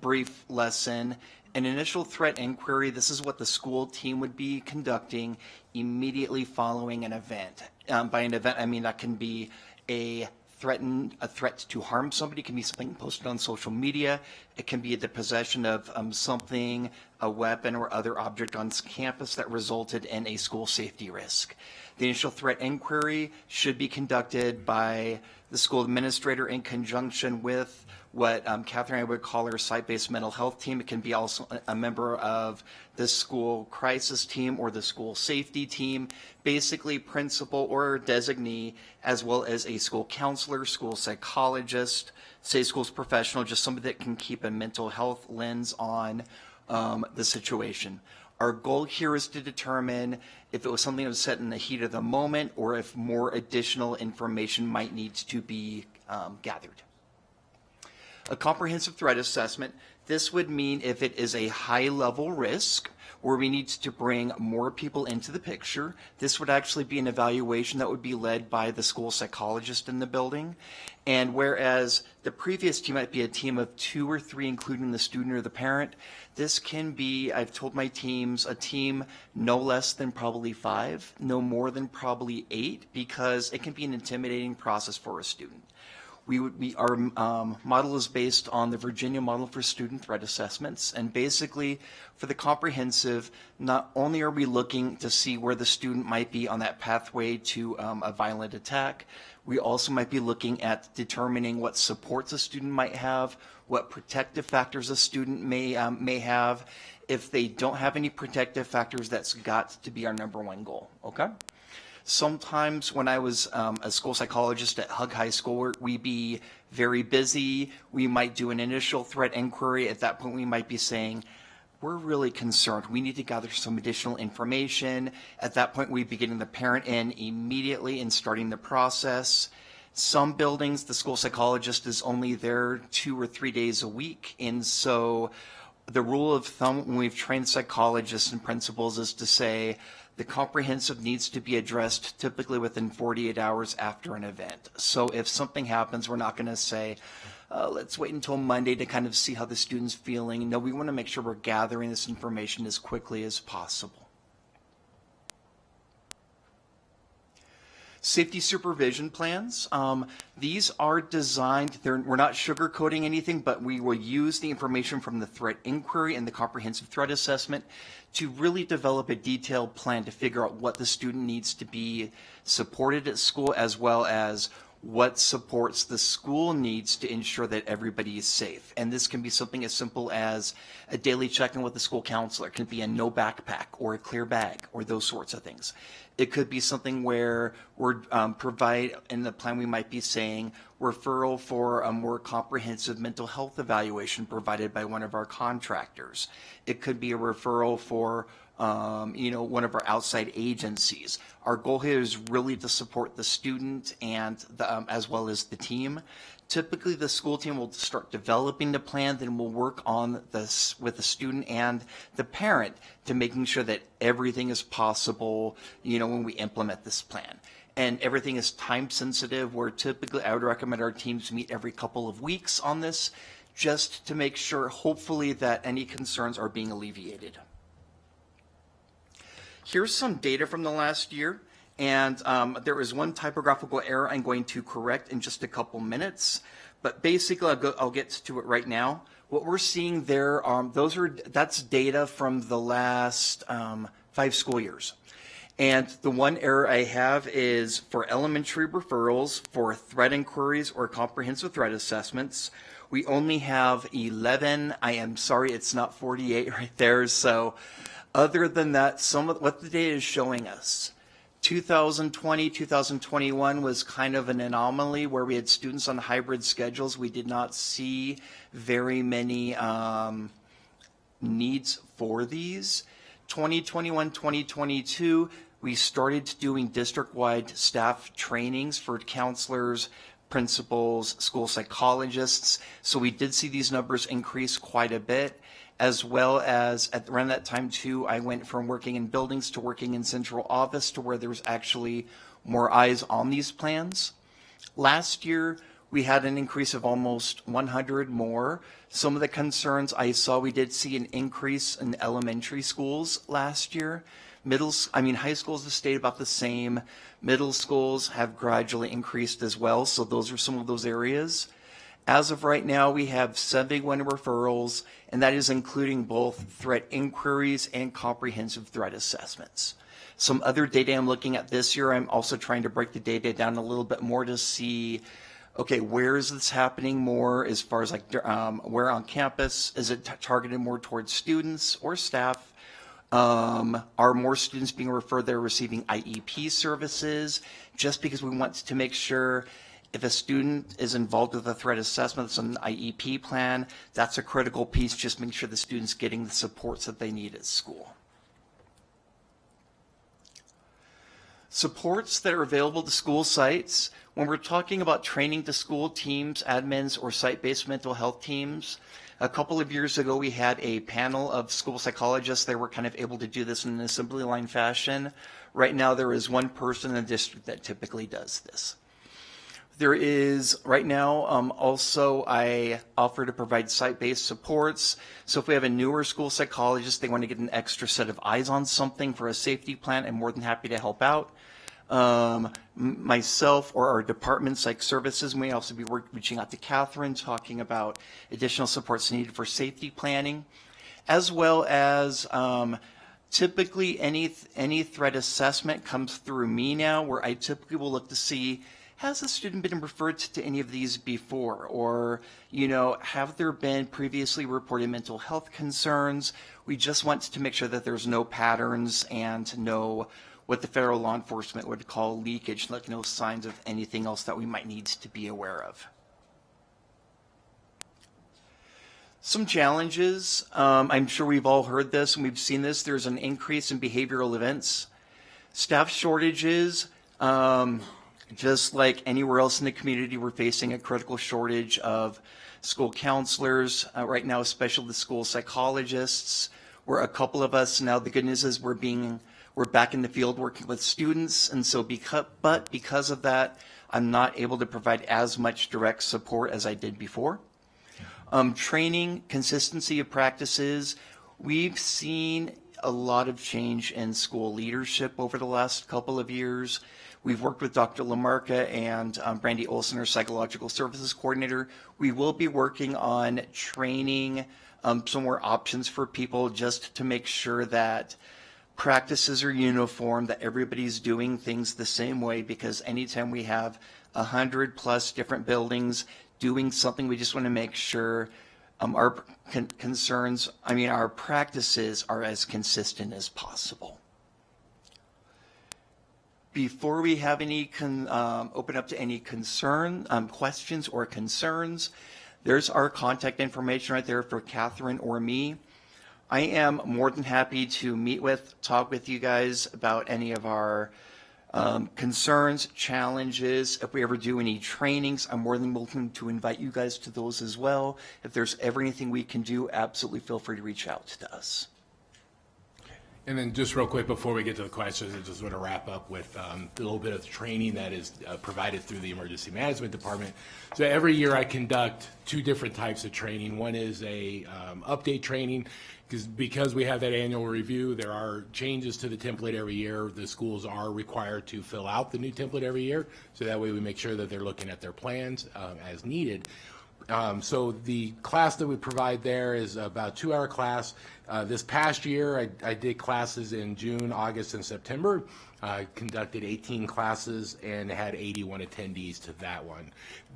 brief lesson, an initial threat inquiry, this is what the school team would be conducting immediately following an event. By an event, I mean that can be a threat to harm somebody. It can be something posted on social media. It can be the possession of something, a weapon or other object on campus that resulted in a school safety risk. The initial threat inquiry should be conducted by the school administrator in conjunction with what Catherine and I would call our site-based mental health team. It can be also a member of the school crisis team or the school safety team, basically principal or designee, as well as a school counselor, school psychologist, say school's professional, just somebody that can keep a mental health lens on the situation. Our goal here is to determine if it was something that was set in the heat of the moment or if more additional information might need to be gathered. A comprehensive threat assessment, this would mean if it is a high-level risk where we need to bring more people into the picture, this would actually be an evaluation that would be led by the school psychologist in the building. And whereas the previous team might be a team of 2 or 3, including the student or the parent, this can be, I've told my teams, a team no less than probably 5, no more than probably 8, because it can be an intimidating process for a student. Our model is based on the Virginia model for student threat assessments, and basically for the comprehensive, not only are we looking to see where the student might be on that pathway to a violent attack, we also might be looking at determining what supports a student might have, what protective factors a student may have. If they don't have any protective factors, that's got to be our #1 goal, okay? Sometimes when I was a school psychologist at Hug High School, we'd be very busy. We might do an initial threat inquiry. At that point, we might be saying, we're really concerned. We need to gather some additional information. At that point, we'd be getting the parent in immediately and starting the process. Some buildings, the school psychologist is only there 2 or 3 days a week. And so the rule of thumb when we've trained psychologists and principals is to say, the comprehensive needs to be addressed typically within 48 hours after an event. So if something happens, we're not going to say, let's wait until Monday to kind of see how the student's feeling. No, we want to make sure we're gathering this information as quickly as possible. Safety supervision plans. These are designed, we're not sugarcoating anything, but we will use the information from the threat inquiry and the comprehensive threat assessment to really develop a detailed plan to figure out what the student needs to be supported at school, as well as what supports the school needs to ensure that everybody is safe. And this can be something as simple as a daily check-in with the school counselor. It can be a no backpack or a clear bag or those sorts of things. It could be something where we're provide in the plan we might be saying referral for a more comprehensive mental health evaluation provided by one of our contractors. It could be a referral for one of our outside agencies. Our goal here is really to support the student and as well as the team. Typically, the school team will start developing the plan, then we'll work on this with the student and the parent to making sure that everything is possible, when we implement this plan. And everything is time sensitive, where typically I would recommend our teams meet every couple of weeks on this, just to make sure, hopefully, that any concerns are being alleviated. Here's some data from the last year. And there is one typographical error I'm going to correct in just a couple minutes. But basically, I'll get to it right now. What we're seeing there, that's data from the last 5 school years. And the one error I have is for elementary referrals for threat inquiries or comprehensive threat assessments. We only have 11. I am sorry, it's not 48 right there. So other than that, some of what the data is showing us, 2020, 2021 was kind of an anomaly where we had students on hybrid schedules. We did not see very many needs for these. 2021, 2022, we started doing district-wide staff trainings for counselors, principals, school psychologists. So we did see these numbers increase quite a bit. As well as around that time too, I went from working in buildings to working in central office to where there was actually more eyes on these plans. Last year, we had an increase of almost 100 more. Some of the concerns I saw, we did see an increase in elementary schools last year. High schools have stayed about the same. Middle schools have gradually increased as well. So those are some of those areas. As of right now, we have 71 referrals, and that is including both threat inquiries and comprehensive threat assessments. Some other data I'm looking at this year, I'm also trying to break the data down a little bit more to see, okay, where is this happening more as far as where on campus? Is it targeted more towards students or staff? Are more students being referred? They're receiving IEP services, just because we want to make sure if a student is involved with a threat assessment, it's an IEP plan, that's a critical piece, just make sure the student's getting the supports that they need at school. Supports that are available to school sites. When we're talking about training to school teams, admins, or site-based mental health teams, a couple of years ago we had a panel of school psychologists. They were kind of able to do this in an assembly line fashion. Right now there is one person in the district that typically does this. There is, right now, also I offer to provide site-based supports. So if we have a newer school psychologist, they want to get an extra set of eyes on something for a safety plan, I'm more than happy to help out. Myself or our department, psych services, may also be reaching out to Catherine, talking about additional supports needed for safety planning, as well as typically any threat assessment comes through me now, where I typically will look to see, has the student been referred to any of these before? Or, you know, have there been previously reported mental health concerns? We just want to make sure that there's no patterns and no what the federal law enforcement would call leakage, like no signs of anything else that we might need to be aware of. Some challenges, I'm sure we've all heard this and we've seen this, there's an increase in behavioral events. Staff shortages, just like anywhere else in the community, we're facing a critical shortage of school counselors, right now, especially the school psychologists. We're a couple of us now. The good news is we're back in the field working with students, and so because of that, I'm not able to provide as much direct support as I did before. Training, consistency of practices. We've seen a lot of change in school leadership over the last couple of years. We've worked with Dr. Lamarca and Brandy Olson, our psychological services coordinator. We will be working on training some more options for people just to make sure that practices are uniform, that everybody's doing things the same way, because anytime we have 100+ different buildings doing something, we just want to make sure our our practices are as consistent as possible. Before we have any open up to any questions or concerns, there's our contact information right there for Catherine or me. I am more than happy to talk with you guys about any of our concerns, challenges. If we ever do any trainings, I'm more than welcome to invite you guys to those as well. If there's ever anything we can do, absolutely feel free to reach out to us. And then just real quick before we get to the questions, I just want to wrap up with a little bit of training that is provided through the Emergency Management Department. So every year I conduct 2 different types of training. One is a update training, because we have that annual review. There are changes to the template every year. The schools are required to fill out the new template every year, so that way we make sure that they're looking at their plans as needed. So the class that we provide there is about a 2-hour class. This past year, I did classes in June, August, and September. I conducted 18 classes and had 81 attendees to that one.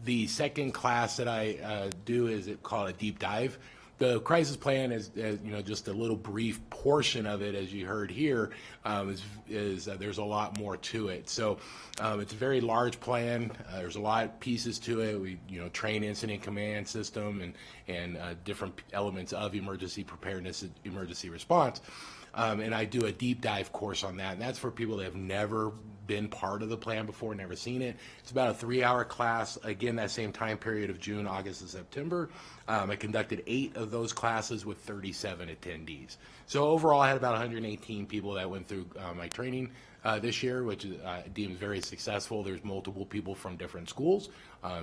The second class that I do is called a deep dive. The crisis plan is just a little brief portion of it, as you heard here. There's a lot more to it. So it's a very large plan. There's a lot of pieces to it. We train incident command system and different elements of emergency preparedness, emergency response. And I do a deep dive course on that, and that's for people that have never been part of the plan before, never seen it. It's about a 3-hour class, again, that same time period of June, August, and September. I conducted 8 of those classes with 37 attendees. So overall, I had about 118 people that went through my training this year, which is deemed very successful. There's multiple people from different schools.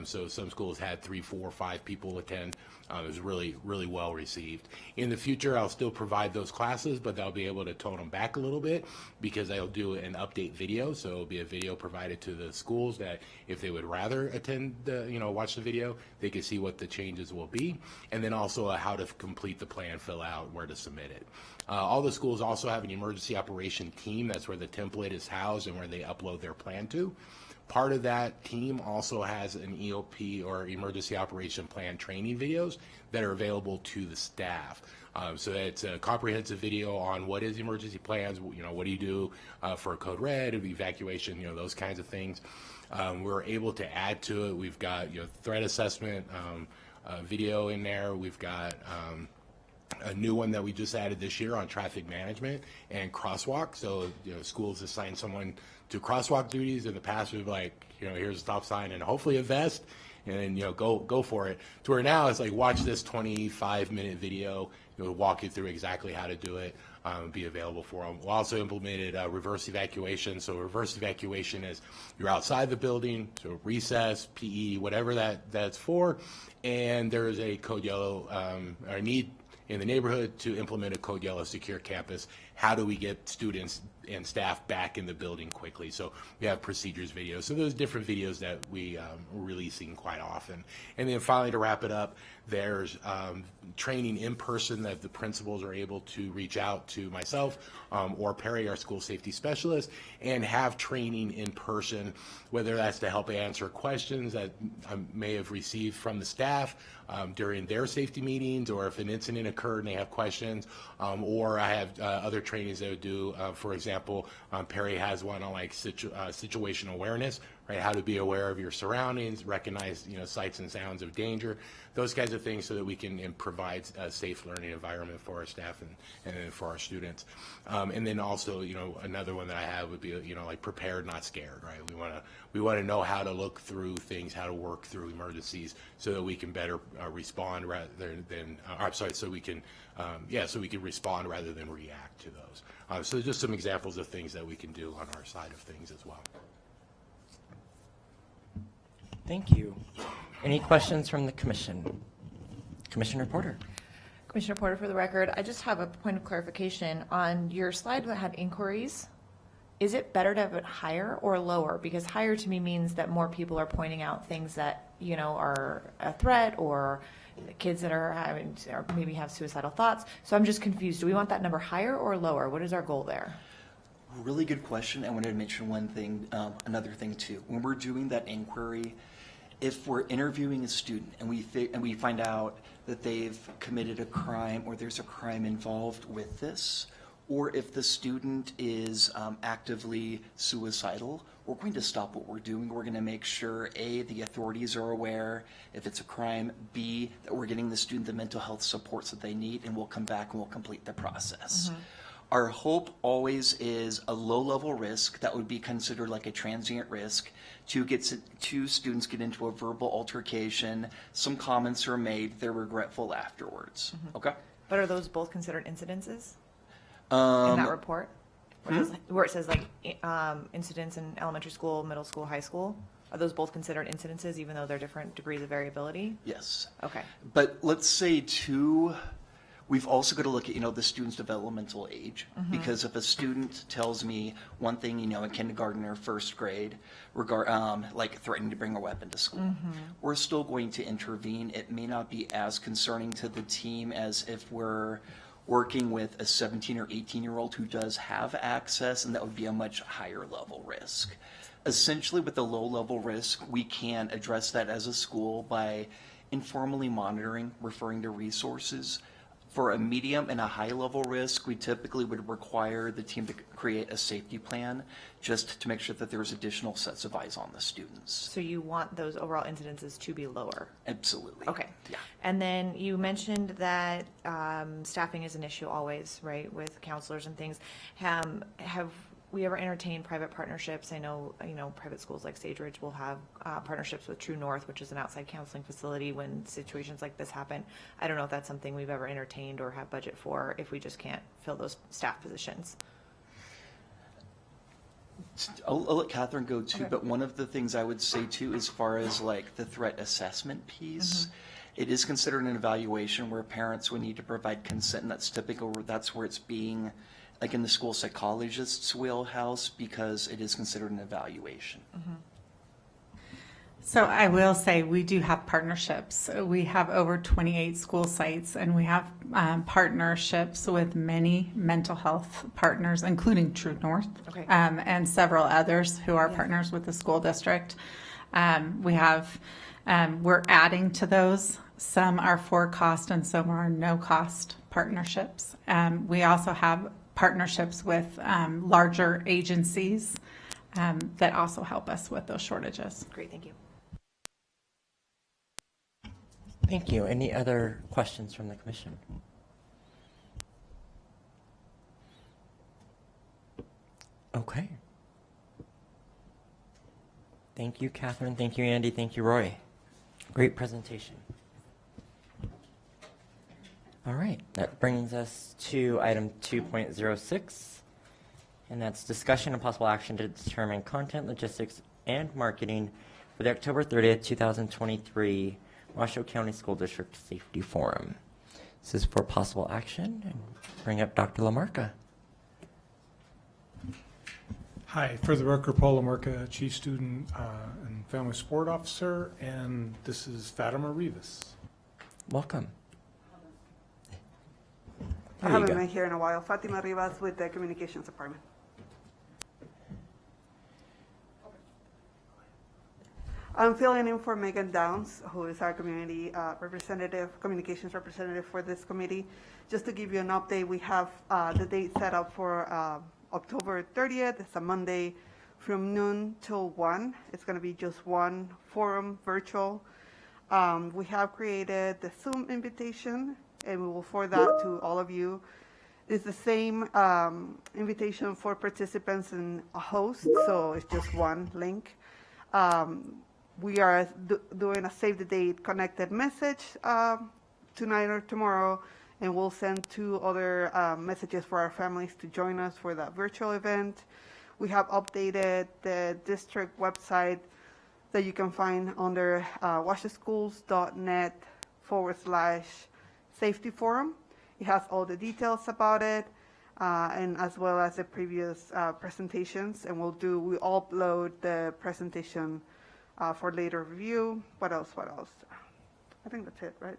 So some schools had 3, 4, 5 people attend. It was really, really well received. In the future, I'll still provide those classes, but I'll be able to tone them back a little bit because I'll do an update video. So it'll be a video provided to the schools that if they would rather attend watch the video, they can see what the changes will be. And then also how to complete the plan, fill out, where to submit it. All the schools also have an emergency operation team. That's where the template is housed and where they upload their plan to. Part of that team also has an EOP or emergency operation plan training videos that are available to the staff. So it's a comprehensive video on what is emergency plans, what do you do for a code red, evacuation, those kinds of things. We're able to add to it. We've got threat assessment video in there. We've got a new one that we just added this year on traffic management and crosswalk. So, schools assign someone to crosswalk duties. In the past, we've like, here's a stop sign and hopefully a vest, and go for it. To where now it's like, watch this 25-minute video. Walk you through exactly how to do it. Be available for them. We also implemented reverse evacuation. So reverse evacuation is you're outside the building, so recess, PE, whatever that's for, and there is a code yellow or need in the neighborhood to implement a code yellow secure campus. How do we get students and staff back in the building quickly? So we have procedures videos. So those different videos that we are releasing quite often. And then finally, to wrap it up, there's training in person that the principals are able to reach out to myself or Perry, our school safety specialist, and have training in person, whether that's to help answer questions that I may have received from the staff during their safety meetings, or if an incident occurred and they have questions, or I have other trainings that would do, for example, Perry has one on like situational awareness, right? How to be aware of your surroundings, recognize sights and sounds of danger, those kinds of things, so that we can provide a safe learning environment for our staff and for our students. And then also, another one that I have would be like prepared, not scared, right? We want to know how to look through things, how to work through emergencies, so that we can better respond rather than so we can respond rather than react to those. So just some examples of things that we can do on our side of things as well. Thank you. Any questions from the commission? Commissioner Porter. Commissioner Porter, for the record, I just have a point of clarification. On your slide that had inquiries, is it better to have it higher or lower? Because higher to me means that more people are pointing out things that, are a threat, or kids that are having, or maybe have suicidal thoughts. So I'm just confused. Do we want that number higher or lower? What is our goal there? Really good question. I wanted to mention one thing, another thing too. When we're doing that inquiry, if we're interviewing a student and we find out that they've committed a crime or there's a crime involved with this, or if the student is actively suicidal, we're going to stop what we're doing. We're going to make sure, A, the authorities are aware if it's a crime, B, that we're getting the student the mental health supports that they need, and we'll come back and we'll complete the process. Mm-hmm. Our hope always is a low-level risk that would be considered like a transient risk. Two students get into a verbal altercation, some comments are made, they're regretful afterwards. Mm-hmm. Okay? But are those both considered incidences in that report? Where it says incidents in elementary school, middle school, high school? Are those both considered incidences, even though they're different degrees of variability? Yes. Okay. But let's say we've also got to look at, the student's developmental age, mm-hmm. because if a student tells me one thing, in kindergarten or first grade, like threatening to bring a weapon to school, mm-hmm. we're still going to intervene. It may not be as concerning to the team as if we're working with a 17 or 18-year-old who does have access, and that would be a much higher level risk. Essentially, with the low level risk, we can address that as a school by informally monitoring, referring to resources. For a medium and a high level risk, we typically would require the team to create a safety plan just to make sure that there's additional sets of eyes on the students. So you want those overall incidences to be lower? Absolutely. Okay. Yeah. And then you mentioned that staffing is an issue always, right, with counselors and things. Have we ever entertained private partnerships? I know, private schools like Sage Ridge will have partnerships with True North, which is an outside counseling facility when situations like this happen. I don't know if that's something we've ever entertained or have budget for if we just can't fill those staff positions. I'll let Catherine go too, Okay. But one of the things I would say too, as far as like the threat assessment piece, mm-hmm. it is considered an evaluation where parents would need to provide consent, and that's typical. That's where it's being like in the school psychologist's wheelhouse, because it is considered an evaluation. Mm-hmm. So I will say we do have partnerships. We have over 28 school sites, and we have partnerships with many mental health partners, including True North, okay. And several others who are partners with the school district. We're adding to those. Some are for cost and some are no cost partnerships. We also have partnerships with larger agencies that also help us with those shortages. Great, thank you. Thank you. Any other questions from the commission? Okay. Thank you, Catherine. Thank you, Andy. Thank you, Roy. Great presentation. All right, that brings us to item 2.06, and that's discussion and possible action to determine content, logistics, and marketing for the October 30th, 2023 Washoe County School District Safety Forum. This is for possible action, and bring up Dr. LaMarca. Hi, for the record, Paul LaMarca, Chief Student and Family Support Officer, and this is Fatima Rivas. Welcome. I There you haven't go. been here in a while. Fatima Rivas with the Communications Department. I'm filling in for Megan Downs, who is our community representative, communications representative for this committee. Just to give you an update, we have the date set up for October 30th. It's a Monday from noon till 1. It's going to be just one forum, virtual. We have created the Zoom invitation, and we will forward that to all of you. It's the same invitation for participants and a host, so it's just one link. We are doing a save the date connected message tonight or tomorrow, and we'll send 2 other messages for our families to join us for that virtual event. We have updated the district website that you can find under washoeschools.net/safety forum. It has all the details about it, and as well as the previous presentations. And we'll upload the presentation for later review. What else? I think that's it, right?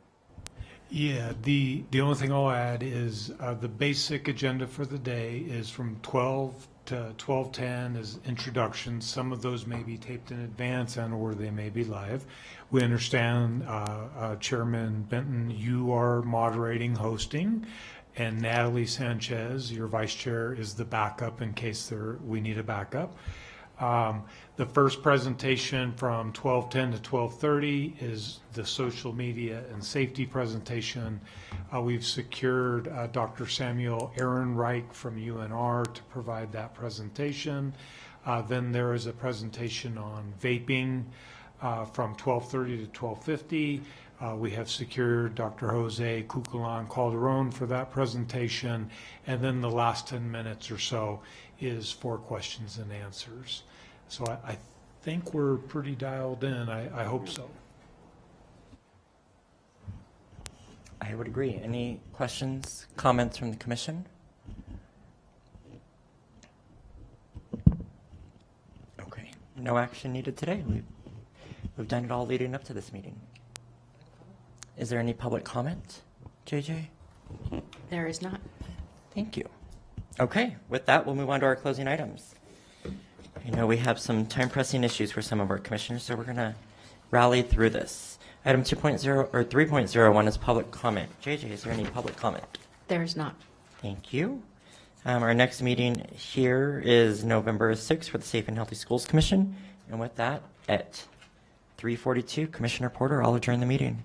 Yeah, the only thing I'll add is the basic agenda for the day is from 12 to 12:10 is introductions. Some of those may be taped in advance and or they may be live. We understand, Chairman Benton, you are moderating, hosting, and Natalie Sanchez, your vice chair, is the backup in case we need a backup. The first presentation from 12:10 to 12:30 is the social media and safety presentation. We've secured Dr. Samuel Ehrenreich from UNR to provide that presentation. Then there is a presentation on vaping from 12:30 to 12:50. We have secured Dr. Jose Cuculan Calderon for that presentation. And then the last 10 minutes or so is for questions and answers. So I think we're pretty dialed in. I hope so. I would agree. Any questions, comments from the commission? Okay, no action needed today. We've done it all leading up to this meeting. Is there any public comment, JJ? There is not. Thank you. Okay, with that, we'll move on to our closing items. I know we have some time-pressing issues for some of our commissioners, so we're going to rally through this. Item 2.0 or 3.01 is public comment. JJ, is there any public comment? There is not. Thank you. Our next meeting here is November 6th for the Safe and Healthy Schools Commission. And with that, at 3:42, Commissioner Porter, I'll adjourn the meeting.